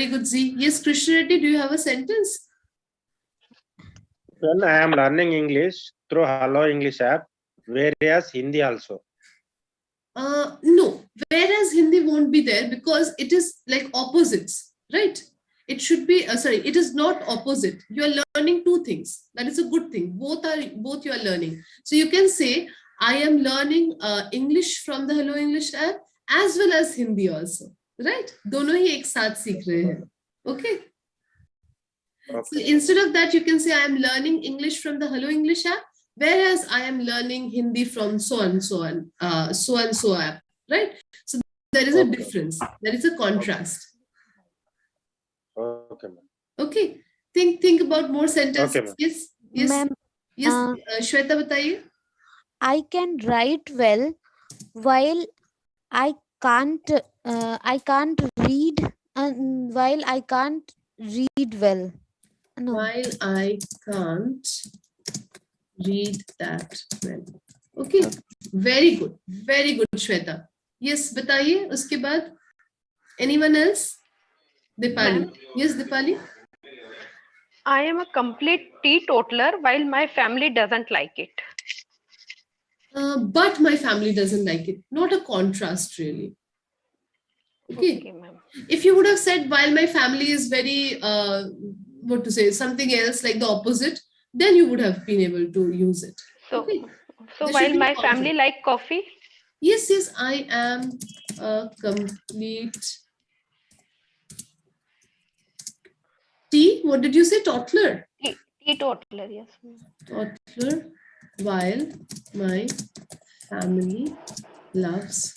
S12: good, Z. Yes, Krishna Reddy, do you have a sentence?
S17: Well, I am learning English through Hello English app, whereas Hindi also.
S12: No, whereas Hindi won't be there because it is like opposites, right? It should be, it is not opposite. You are learning two things. That is a good thing. Both you are learning. So you can say, I am learning English from the Hello English app as well as Hindi also, right? दोनों ही एक साथ सीख रहे हैं. Okay. So instead of that, you can say, I am learning English from the Hello English app, whereas I am learning Hindi from so and so app, right? So there is a difference. There is a contrast.
S17: Okay, ma'am.
S12: Okay. Think about more sentences.
S17: Okay,
S12: Yes.
S2: Ma'am,
S12: Shweta बताइए.
S2: I can write well while I can't read, and while I can't read well. No.
S12: While I can't read that well. Okay. Very good, Shweta. Yes, बताइए उसके बाद. Anyone else? Dipali. Yes, Dipali.
S15: I am a complete teetotaler while my family doesn't like it.
S12: But my family doesn't like it. Not a contrast, really. Okay,
S15: ma'am.
S12: If you would have said, while my family is very, something else like the opposite, then you would have been able to use it.
S15: So,
S12: okay.
S15: So while my family like coffee?
S12: Yes, I am a complete tea. What did you say? Toddler?
S15: Teetotaler, yes.
S12: Toddler, while my family loves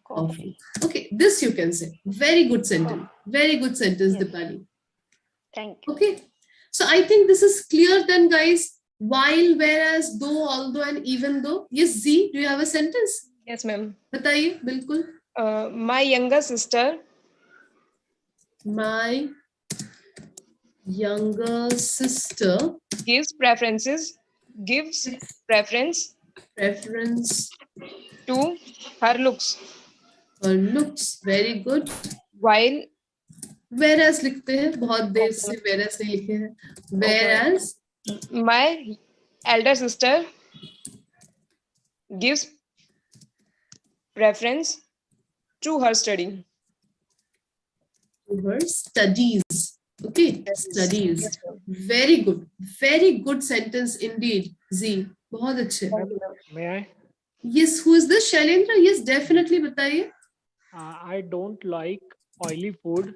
S12: coffee. Okay, this you can say. Very good sentence. Very good sentence, yes. Dipali.
S15: Thank you.
S12: Okay. So I think this is clear then, guys. While, whereas, though, although, and even though. Yes, Z, do you have a sentence?
S14: Yes, ma'am.
S12: बताइए, बिल्कुल.
S14: My younger sister
S12: My younger sister
S14: gives preference to her looks.
S12: Her looks. Very good.
S14: While
S12: Whereas लिखते हैं, बहुत देर से whereas नहीं लिखे हैं. Whereas
S14: my elder sister gives preference to her study.
S12: To her studies. Okay, studies. Very good. Very good sentence indeed. Z. बहुत अच्छे.
S18: May I?
S12: Yes, who is this? Shailendra? Yes, definitely बताइए.
S18: I don't like oily food.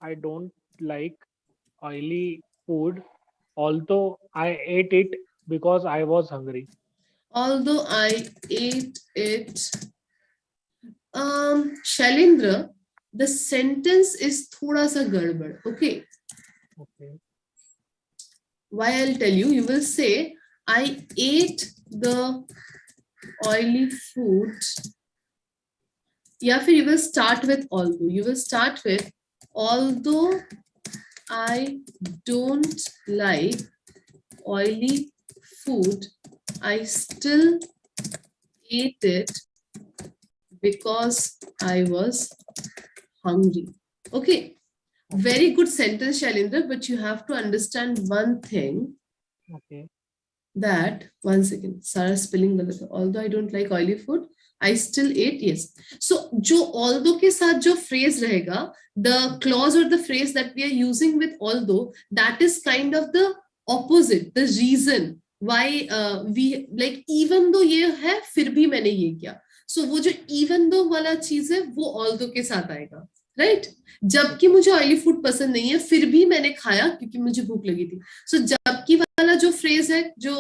S18: I don't like oily food, although I ate it because I was hungry.
S12: Although I ate it. Shailendra, the sentence is thoda sa gadbad. Okay.
S18: Okay.
S12: Why I'll tell you. You will say, I ate the oily food. या फिर you will start with although. You will start with although I don't like oily food, I still ate it because I was hungry. Okay. Very good sentence, Shailendra, but you have to understand one thing.
S18: Okay.
S12: That, one second, Sarah spelling galat hai. Although I don't like oily food, I still ate, yes. So, jo although ke saath jo phrase rahega, the clause or the phrase that we are using with although, that is kind of the opposite, the reason why we, like, even though ye hai, fir bhi maine ye kiya. So, wo jo even though wala cheez hai, wo although ke saath aayega. Right जबकि मुझे oily food पसंद नहीं है फिर भी मैंने खाया क्योंकि मुझे भूख लगी थी सो जबकि वाला जो फ्रेज है जो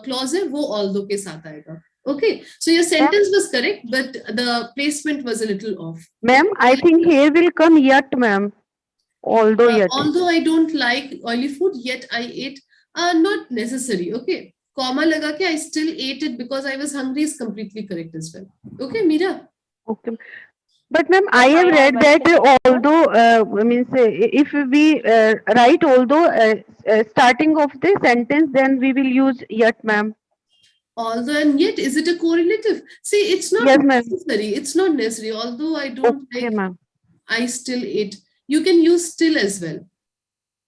S12: क्लॉज है वो ऑल्दो के साथ आएगा okay so your sentence was correct but the placement was a little of
S7: Ma'am, I think here will come yet, ma'am. Although yet.
S12: although I don't like oily food yet I ate not necessary okay comma लगा के I still ate it because I was hungry is completely correct as well okay Meera
S7: Okay. But ma'am, I have read that although means if we write although starting of the sentence, then we will use yet, ma'am.
S12: Although and yet, is it a correlative? See, it's not
S7: Yes, ma'am.
S12: necessary. It's not necessary. Although I don't
S7: Okay,
S12: like,
S7: ma'am.
S12: I still ate. You can use still as well.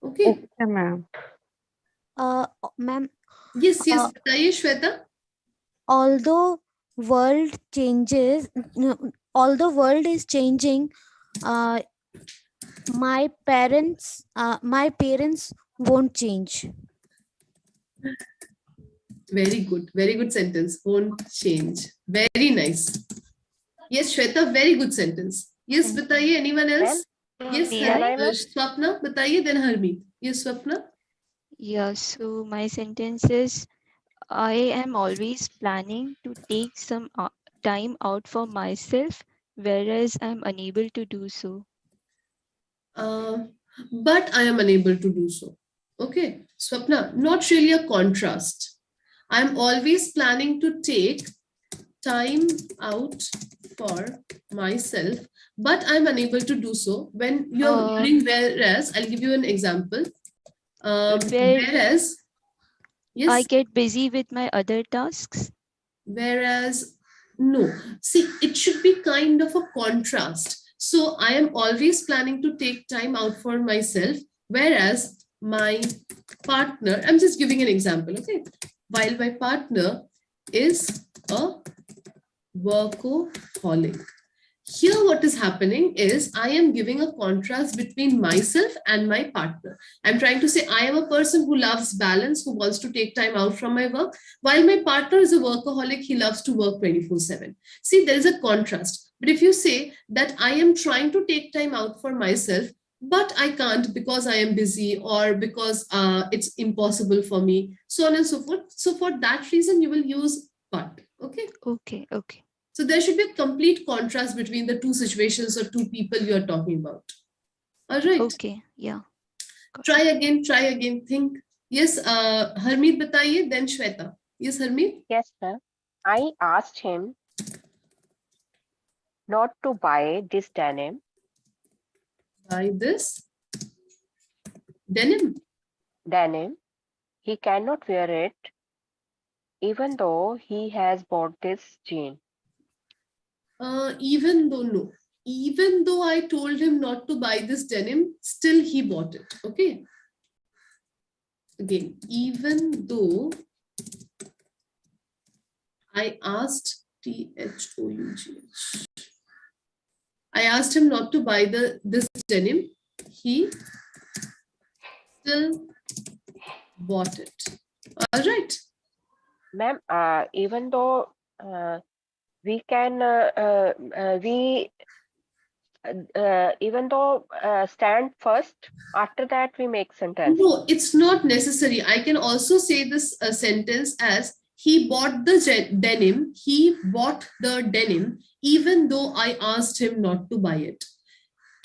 S12: Okay.
S7: Okay, ma'am.
S2: Ma'am,
S12: Yes, yes. बताइए Shweta.
S2: although world changes, although world is changing, my parents won't change.
S12: Very good sentence. Won't change. Very nice. Yes, Shweta, very good sentence. Yes, बताइए. Anyone else? Yes, Swapna, बताइए. Then Harmeet. Yes, Swapna.
S16: Yeah, so my sentence is, I am always planning to take some time out for myself, whereas I'm unable to do so.
S12: But I am unable to do so. Okay, Swapna, not really a contrast. I'm always planning to take time out for myself, but I'm unable to do so. When you're hearing whereas, I'll give you an example. Whereas, yes.
S16: I get busy with my other tasks.
S12: Whereas, no. See, it should be kind of a contrast. So I am always planning to take time out for myself, whereas my partner, I'm just giving an example, okay? While my partner is a workaholic. Here what is happening is I am giving a contrast between myself and my partner. I'm trying to say I am a person who loves balance, who wants to take time out from my work, while my partner is a workaholic, he loves to work 24/7. See, there is a contrast. But if you say that I am trying to take time out for myself, but I can't because I am busy or because it's impossible for me, so on and so forth. So for that reason, you will use but, okay?
S16: Okay, okay.
S12: So there should be a complete contrast between the two situations or two people you are talking about. All right.
S16: Okay, yeah.
S12: Try again, think. Yes, Harmeet बताइए, then Shweta. Yes, Harmeet?
S19: Yes, sir. I asked him not to buy this denim.
S12: buy this denim.
S19: Denim. He cannot wear it even though he has bought this jean.
S12: Even though, no. Even though I told him not to buy this denim, still he bought it. Okay. Again, even though I asked THOUGH. I asked him not to buy this denim. He still bought it. All right.
S19: Ma'am, even though we can, even though stand first, after that we make sentence.
S12: No, it's not necessary. I can also say this sentence as he bought the denim. He bought the denim, even though I asked him not to buy it.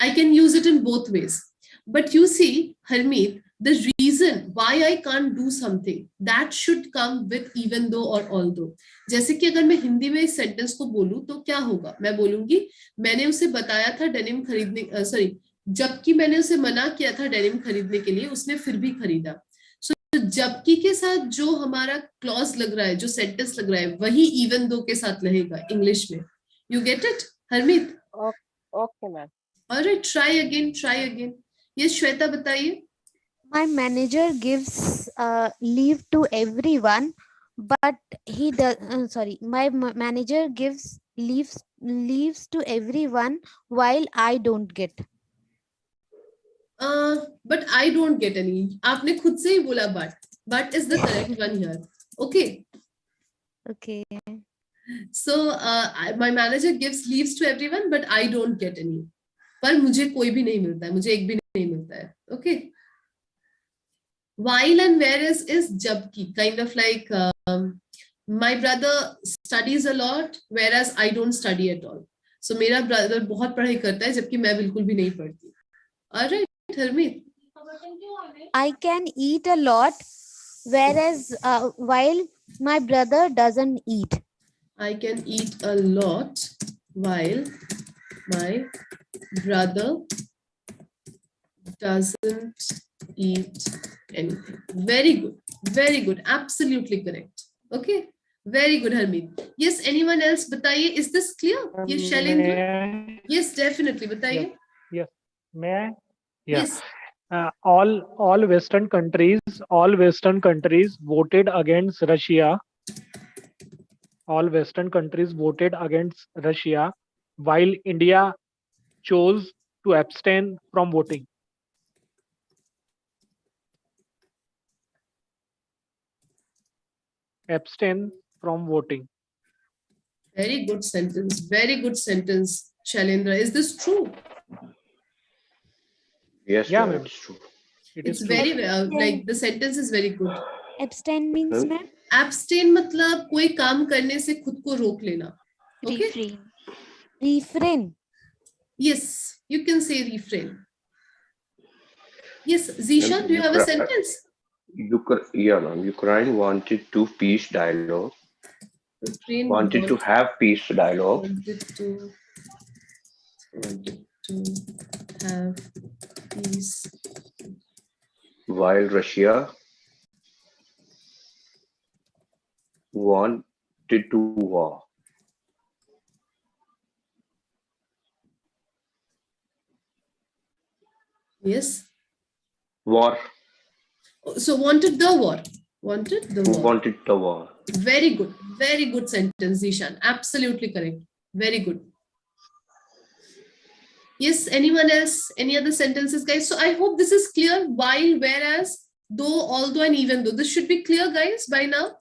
S12: I can use it in both ways. But you see, Harmeet, the reason why I can't do something, that should come with even though or although. जैसे कि अगर मैं हिंदी में इस sentence को बोलूं तो क्या होगा? मैं बोलूंगी मैंने उसे बताया था डेनिम खरीदने, सॉरी, जबकि मैंने उसे मना किया था डेनिम खरीदने के लिए, उसने फिर भी खरीदा. सो जबकि के साथ जो हमारा क्लॉज लग रहा है, जो सेंटेंस लग रहा है, वही इवन दो के साथ रहेगा इंग्लिश में. You get it, Harmeet?
S19: Okay ma'am.
S12: Alright, try again. ये श्वेता बताइए.
S2: My manager gives leave to everyone, but he does. Sorry, my manager gives leaves to everyone while I don't get.
S12: But I don't get any. आपने खुद से ही बोला but is the correct one here. Okay.
S2: Okay.
S12: So my manager gives leaves to everyone, but I don't get any. पर मुझे कोई भी नहीं मिलता है, मुझे एक भी नहीं मिलता है. Okay. While and whereas is jabki, kind of like my brother studies a lot, whereas I don't study at all. So मेरा brother बहुत पढ़ाई करता है, जबकि मैं बिल्कुल भी नहीं पढ़ती. All right, Harmeet.
S2: I can eat a lot, whereas while my brother doesn't eat.
S12: I can eat a lot while my brother doesn't eat anything. Very good, absolutely correct. Okay, very good, Harmeet. Yes, anyone else? Bataiye, is this clear? Yes, Shailendra? Yes, definitely. Bataiye.
S18: Yes. May I? Yeah.
S12: Yes.
S18: All Western countries voted against Russia. All Western countries voted against Russia, while India chose to abstain from voting. Abstain from voting.
S12: Very good sentence. Very good sentence, Shailendra. Is this true?
S20: Yes,
S18: Yeah,
S20: ma'am,
S18: ma'am.
S20: it's true.
S12: It's very like the sentence is very good.
S2: Abstain means, ma'am?
S12: Abstain मतलब कोई काम करने से खुद को रोक लेना. Okay?
S2: Refrain.
S12: Yes, you can say refrain. Yes, Zishan, do you have a sentence?
S20: Yeah, ma'am. Ukraine wanted to peace dialogue.
S12: Ukraine
S20: Wanted to have peace dialogue.
S12: wanted to have peace.
S20: While Russia wanted to war.
S12: Yes.
S20: War.
S12: So wanted the war. Wanted the war.
S20: Wanted the war.
S12: Very good sentence, Zishan. Absolutely correct. Very good. Yes, anyone else? Any other sentences, guys? So I hope this is clear. While, whereas, though, although, and even though. This should be clear, guys, by now.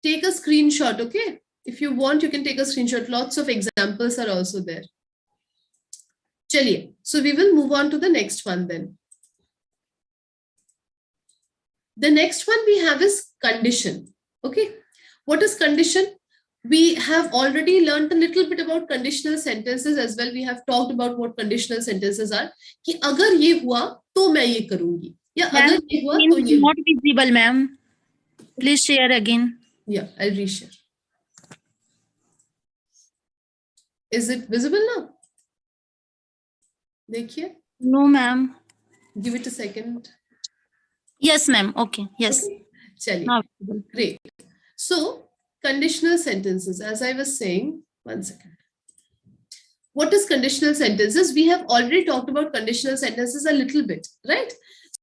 S12: Take a screenshot, okay? If you want, you can take a screenshot. Lots of examples are also there. Chaliye. So we will move on to the next one then. The next one we have is condition. Okay. What is condition? We have already learned a little bit about conditional sentences as well. We have talked about what conditional sentences are. कि अगर ये हुआ तो मैं ये करूंगी या अगर ये हुआ तो ये.
S21: Not visible, ma'am. Please share again.
S12: Yeah, I'll reshare. Is it visible now? देखिए.
S21: No, ma'am.
S12: Give it a second.
S21: Yes, ma'am. Okay. Yes.
S12: Okay. Chaliye.
S21: Now,
S12: Great. So, conditional sentences, as I was saying, one second. What is conditional sentences? We have already talked about conditional sentences a little bit, right?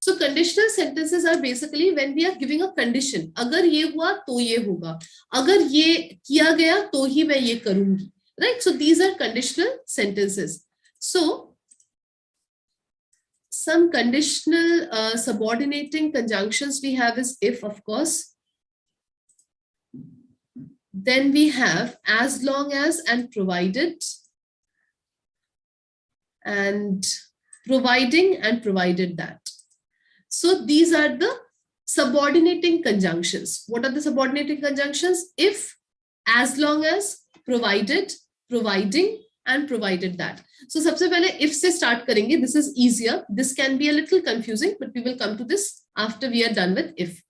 S12: So, conditional sentences are basically when we are giving a condition. अगर ये हुआ तो ये होगा. अगर ये किया गया तो ही मैं ये करूंगी. Right? So, these are conditional sentences. So, some conditional subordinating conjunctions we have is if, of course. Then we have as long as and provided, and providing and provided that. So these are the subordinating conjunctions. What are the subordinating conjunctions? If, as long as, provided, providing, and provided that. So सबसे पहले if से start करेंगे. This is easier. This can be a little confusing, but we will come to this after we are done with if.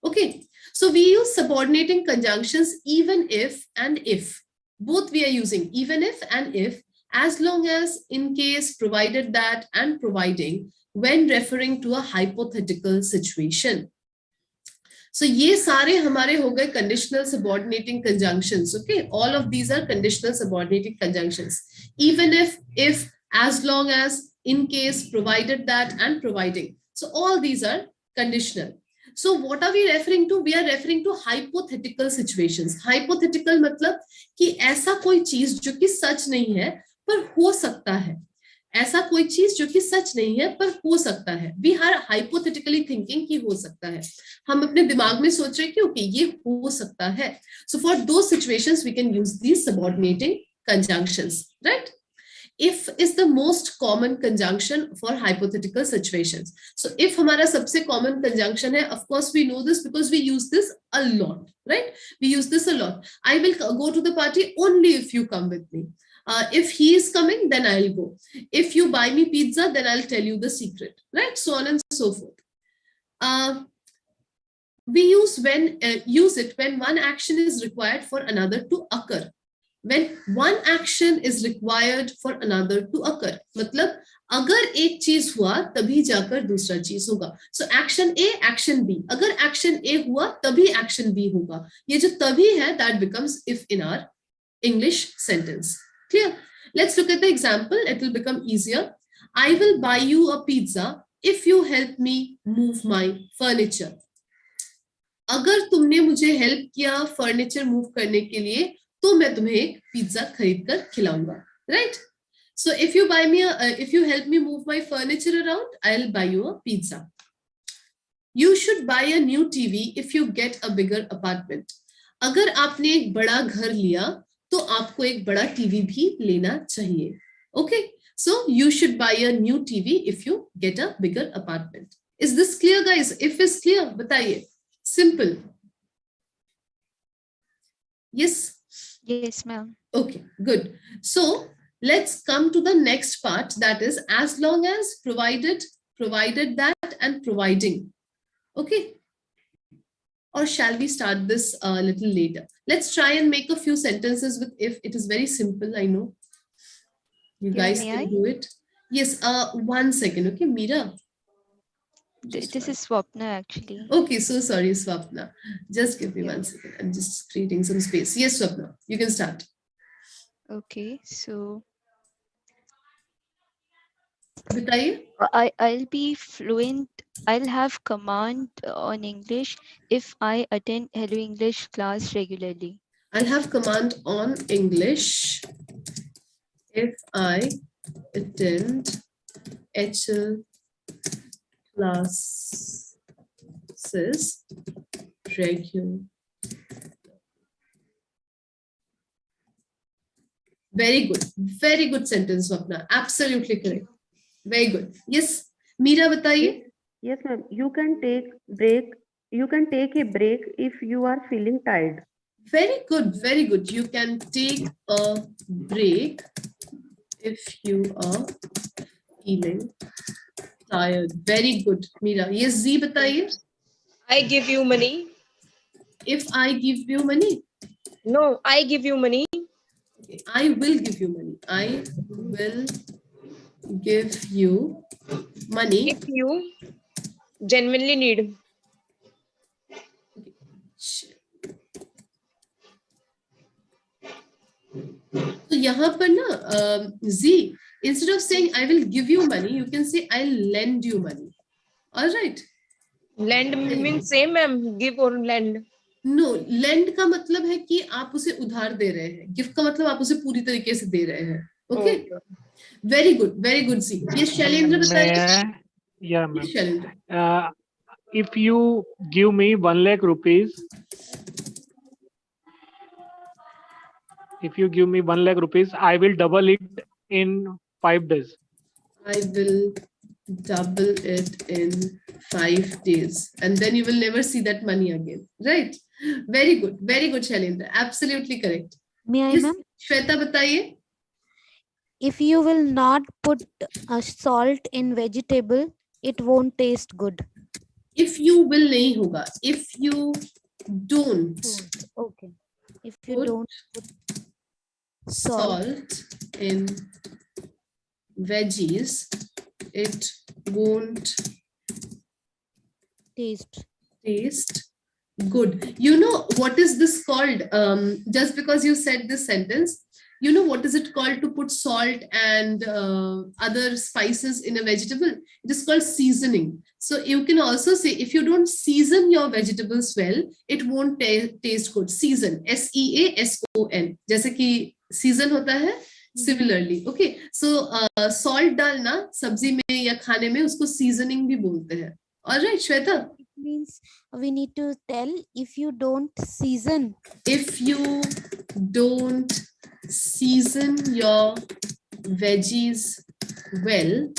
S12: Okay. So we use subordinating conjunctions even if and if. Both we are using even if and if, as long as, in case, provided that, and providing when referring to a hypothetical situation. So ये सारे हमारे हो गए conditional subordinating conjunctions. Okay, all of these are conditional subordinating conjunctions. Even if, as long as, in case, provided that, and providing. So all these are conditional. So what are we referring to? We are referring to hypothetical situations. Hypothetical मतलब कि ऐसा कोई चीज जो कि सच नहीं है पर हो सकता है. ऐसा कोई चीज जो कि सच नहीं है पर हो सकता है. We are hypothetically thinking कि हो सकता है. हम अपने दिमाग में सोच रहे हैं कि ओके ये हो सकता है. So for those situations we can use these subordinating conjunctions, right? If is the most common conjunction for hypothetical situations. So if हमारा सबसे common conjunction है, of course we know this because we use this a lot, right? We use this a lot. I will go to the party only if you come with me. If he is coming, then I'll go. If you buy me pizza, then I'll tell you the secret, right? So on and so forth. We use it when one action is required for another to occur. When one action is required for another to occur. मतलब अगर एक चीज हुआ तभी जाकर दूसरा चीज होगा. So action A, action B. अगर action A हुआ तभी action B होगा. ये जो तभी है that becomes if in our English sentence. Clear? Let's look at the example. It will become easier. I will buy you a pizza if you help me move my furniture. अगर तुमने मुझे help किया furniture move करने के लिए तो मैं तुम्हें एक पिज्जा खरीद कर खिलाऊंगा, right? So if you buy me if you help me move my furniture around, I'll buy you a pizza. You should buy a new TV if you get a bigger apartment. अगर आपने एक बड़ा घर लिया तो आपको एक बड़ा टीवी भी लेना चाहिए. Okay, so you should buy a new TV if you get a bigger apartment. Is this clear, guys? If is clear, बताइए. Simple. Yes.
S16: Yes, ma'am.
S12: Okay, good. So let's come to the next part, that is as long as, provided, provided that, and providing. Okay. Or shall we start this a little later? Let's try and make a few sentences with if. It is very simple, I know. You guys can do it. Yes, 1 second. Okay, Meera.
S16: This is Swapna actually.
S12: Okay, so sorry, Swapna. Just give me 1 second. I'm just creating some space. Yes, Swapna, you can start.
S16: Okay, so
S12: बताइए.
S16: I'll be fluent. I'll have command on English if I attend Hello English class regularly.
S12: I'll have command on English if I attend HL classes regularly. Very good sentence, Swapna. Absolutely correct. Very good. Yes, Meera, बताइए.
S7: Yes, ma'am. You can take break. You can take a break if you are feeling tired.
S12: Very good. Very good. You can take a break if you are feeling tired. Very good, Meera. Yes, Z, बताइए.
S14: I give you money.
S12: If I give you money.
S14: No, I give you money.
S12: Okay. I will give you money. I will give you money
S14: if you genuinely need.
S12: तो यहाँ पर ना Z, instead of saying I will give you money, you can say I'll lend you money. All right.
S14: Lend means same ma'am, give or lend.
S12: No, lend का मतलब है कि आप उसे उधार दे रहे हैं. Give का मतलब आप उसे पूरी तरीके से दे रहे हैं. Okay. Very good Z. ये शैलेंद्र बताइए.
S18: Yeah, ma'am.
S12: Shailendra.
S18: If you give me 1 lakh rupees, I will double it in 5 days.
S12: I will double it in 5 days, and then you will never see that money again. Right? Very good, Shailendra. Absolutely correct.
S2: May I,
S12: Yes,
S2: ma'am?
S12: Shweta बताइए.
S2: If you will not put salt in vegetable, it won't taste good.
S12: If you will नहीं होगा. If you don't.
S2: Okay. If you don't put
S12: salt in veggies, it won't
S2: taste
S12: good. You know what is this called? Just because you said this sentence, you know what is it called to put salt and other spices in a vegetable? It is called seasoning. So you can also say if you don't season your vegetables well, it won't taste good. Season, SEASON. जैसे कि season होता है. Similarly, okay. So salt डालना सब्जी में या खाने में उसको seasoning भी बोलते हैं. All right, Shweta.
S2: It means we need to tell if you don't season.
S12: If you don't season your veggies well,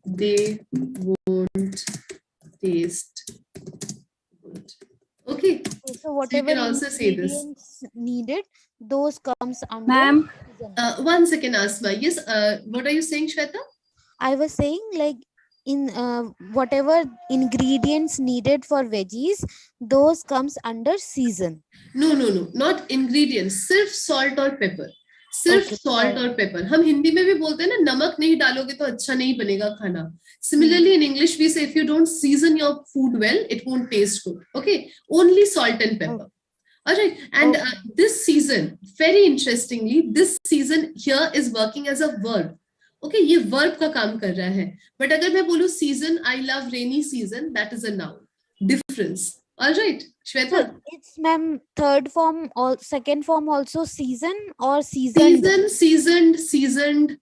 S12: they won't taste good. Okay.
S2: So whatever
S12: you can also say this.
S2: ingredients needed, those comes under.
S12: Ma'am.
S2: season.
S12: 1 second, Asma. Yes. What are you saying, Shweta?
S2: I was saying like in whatever ingredients needed for veggies, those comes under season.
S12: No, not ingredients. सिर्फ salt और pepper. सिर्फ salt और pepper. हम हिंदी में भी बोलते हैं ना, नमक नहीं डालोगे तो अच्छा नहीं बनेगा खाना. Similarly, in English we say if you don't season your food well, it won't taste good. Okay, only salt and pepper. All right, and this season, very interestingly, this season here is working as a verb. Okay, ये verb का काम कर रहा है. But अगर मैं बोलूँ season, I love rainy season, that is a noun. Difference. All right, Shweta.
S2: So it's ma'am third form or second form also season or seasoned.
S12: Seasoned,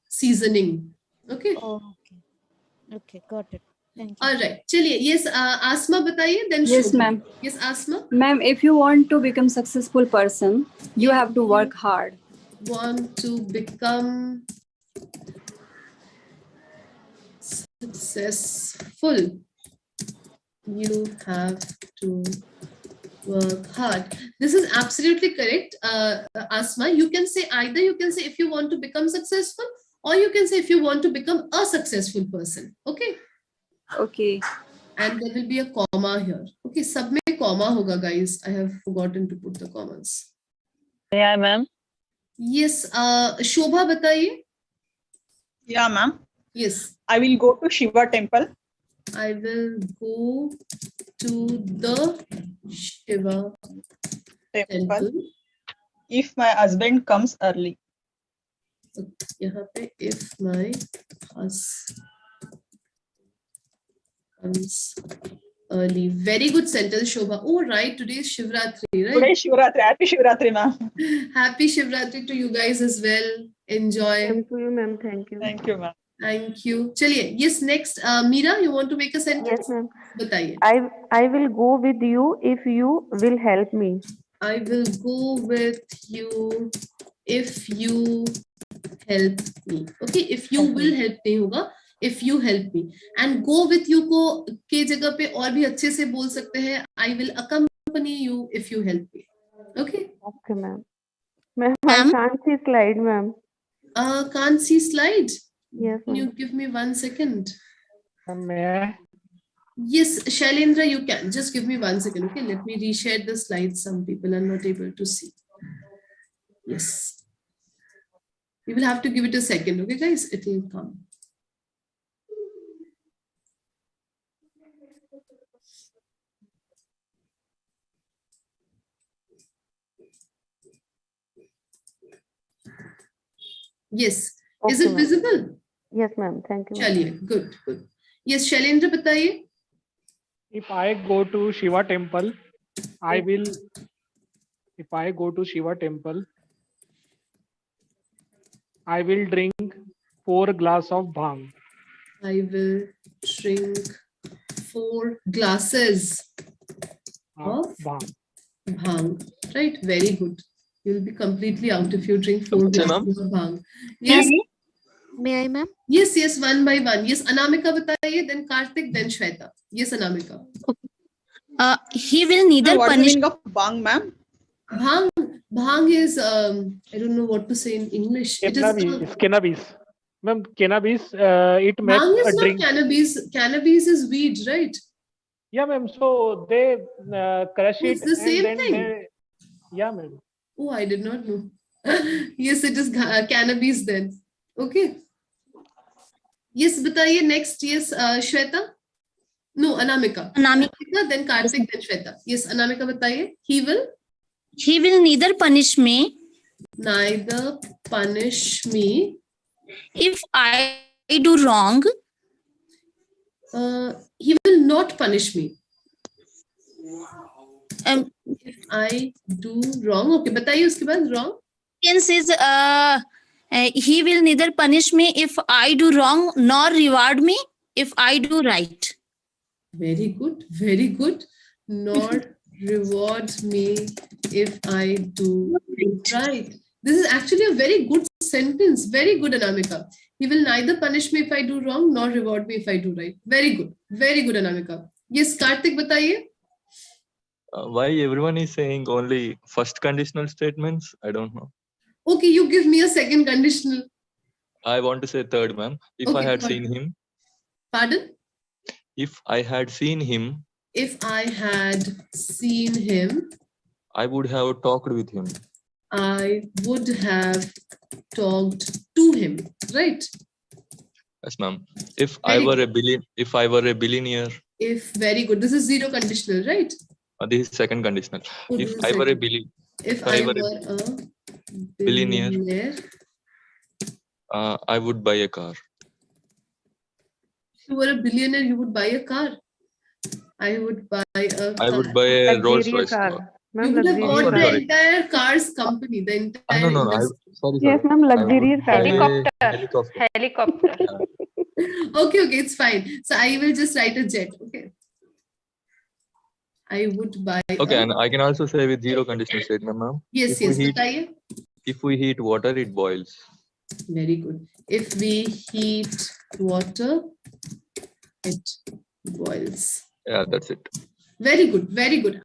S12: seasoning. Okay.
S2: Okay, got it. Thank you.
S12: All right. चलिए, yes, Asma बताइए, then
S5: Yes,
S12: Shobha.
S5: ma'am.
S12: Yes, Asma.
S5: Ma'am, if you want to become successful person, you have to work hard.
S12: Want to become successful, you have to work hard. This is absolutely correct, Asma. You can say either. You can say if you want to become successful, or you can say if you want to become a successful person. Okay.
S5: Okay.
S12: And there will be a comma here. Okay, sab mein comma hoga, guys. I have forgotten to put the commas.
S13: Yeah, ma'am.
S12: Yes, Shobha bataiye.
S11: Yeah, ma'am.
S12: Yes.
S11: I will go to Shiva temple.
S12: I will go to the Shiva temple.
S11: If my husband comes early.
S12: यहाँ पे if my husband comes early. Very good sentence, Shobha. Oh, right. Today is Shivratri, right?
S11: Today is Shivratri. Happy Shivratri, ma'am.
S12: Happy Shivratri to you guys as well. Enjoy.
S7: Thank you, ma'am. Thank you.
S11: Thank you, ma'am.
S12: Thank you. Chaliye. Yes, next. Meera, you want to make a sentence?
S7: Yes, ma'am.
S12: Bataiye.
S7: I will go with you if you will help me.
S12: I will go with you if you help me. Okay, if you will help me होगा. If you help me. And go with you को के जगह पे और भी अच्छे से बोल सकते हैं. I will accompany you if you help me. Okay.
S7: Okay, ma'am. Ma'am, I can't see slide, ma'am.
S12: Can't see slide.
S7: Yes,
S12: Can you
S7: ma'am.
S12: give me 1 second?
S18: May I?
S12: Yes, Shailendra, you can. Just give me 1 second. Okay, let me reshare the slides. Some people are not able to see. Yes. You will have to give it a second. Okay, guys, it will come. Yes. Is
S7: Okay,
S12: it
S7: ma'am.
S12: visible?
S7: Yes, ma'am. Thank you. ma'am.
S12: Chaliye, good, good. Yes, Shailendra, बताइए.
S18: If I go to Shiva temple, I will. If I go to Shiva temple, I will drink 4 glass of bhang.
S12: I will drink 4 glasses of
S18: Bhang.
S12: bhang. Right, very good. You'll be completely out if you drink 4
S6: Okay, ma'am.
S12: glasses of bhang. Yes,
S2: May I, ma'am?
S12: yes, yes, one by one. Yes, Anamika बताइए, then Karthik, then Shweta. Yes, Anamika.
S21: He will neither
S11: What is the
S21: punish.
S11: meaning of bang, ma'am?
S12: Bhang is I don't know what to say in English. It is
S18: Cannabis. Ma'am, cannabis. It makes
S12: bhang
S18: a
S12: is not
S18: drink.
S12: cannabis. Cannabis is weed, right?
S18: Yeah, ma'am. So they crush
S12: It's
S18: it
S12: the same
S18: and then
S12: thing.
S18: they. Yeah, ma'am.
S12: Oh, I did not know. Yes, it is cannabis then. Okay. Yes, बताइए next. Yes, Shweta. No, Anamika.
S21: Anamika.
S12: Then Karthik, then Shweta. Yes, Anamika बताइए.
S21: He will neither punish me
S12: Neither punish me
S21: if I do wrong.
S12: He will not punish me
S21: Um,
S12: if I do wrong. Okay, बताइए उसके बाद wrong.
S21: Sentence is he will neither punish me if I do wrong nor reward me if I do right.
S12: Very good, very good. Nor reward me if I do right. This is actually a very good sentence. Very good, Anamika. He will neither punish me if I do wrong nor reward me if I do right. Very good, Anamika. Yes, Karthik, बताइए.
S6: Why everyone is saying only first conditional statements? I don't know.
S12: Okay, you give me a second conditional.
S6: I want to say third, ma'am. If I
S12: Okay,
S6: had
S12: go
S6: seen
S12: ahead.
S6: him,
S12: Pardon?
S6: if I had seen him,
S12: If I had seen him,
S6: I would have talked with him.
S12: I would have talked to him, right?
S6: Yes, ma'am. If I were a billionaire,
S12: If very good. This is zero conditional, right?
S6: this is second conditional.
S12: Oh,
S6: If
S12: this is
S6: I were a
S12: second. If I were a
S6: billionaire,
S12: billionaire,
S6: I would buy a car.
S12: if you were a billionaire, you would buy a car. I would buy a car.
S6: I would buy a Rolls Royce car.
S12: You would have bought the
S6: Sorry.
S12: entire cars company, the entire
S6: No.
S12: industry.
S7: Yes, ma'am.
S6: I would
S7: Luxurious
S6: buy
S7: car.
S6: a helicopter.
S15: Helicopter.
S12: Okay, it's fine. So I will just write a jet. Okay. I would buy.
S6: Okay, and I can also say with zero conditional statement, ma'am.
S12: Yes, बताइए.
S6: If we heat water, it boils.
S12: Very good. If we heat water, it boils.
S6: Yeah, that's it.
S12: Very good, very good.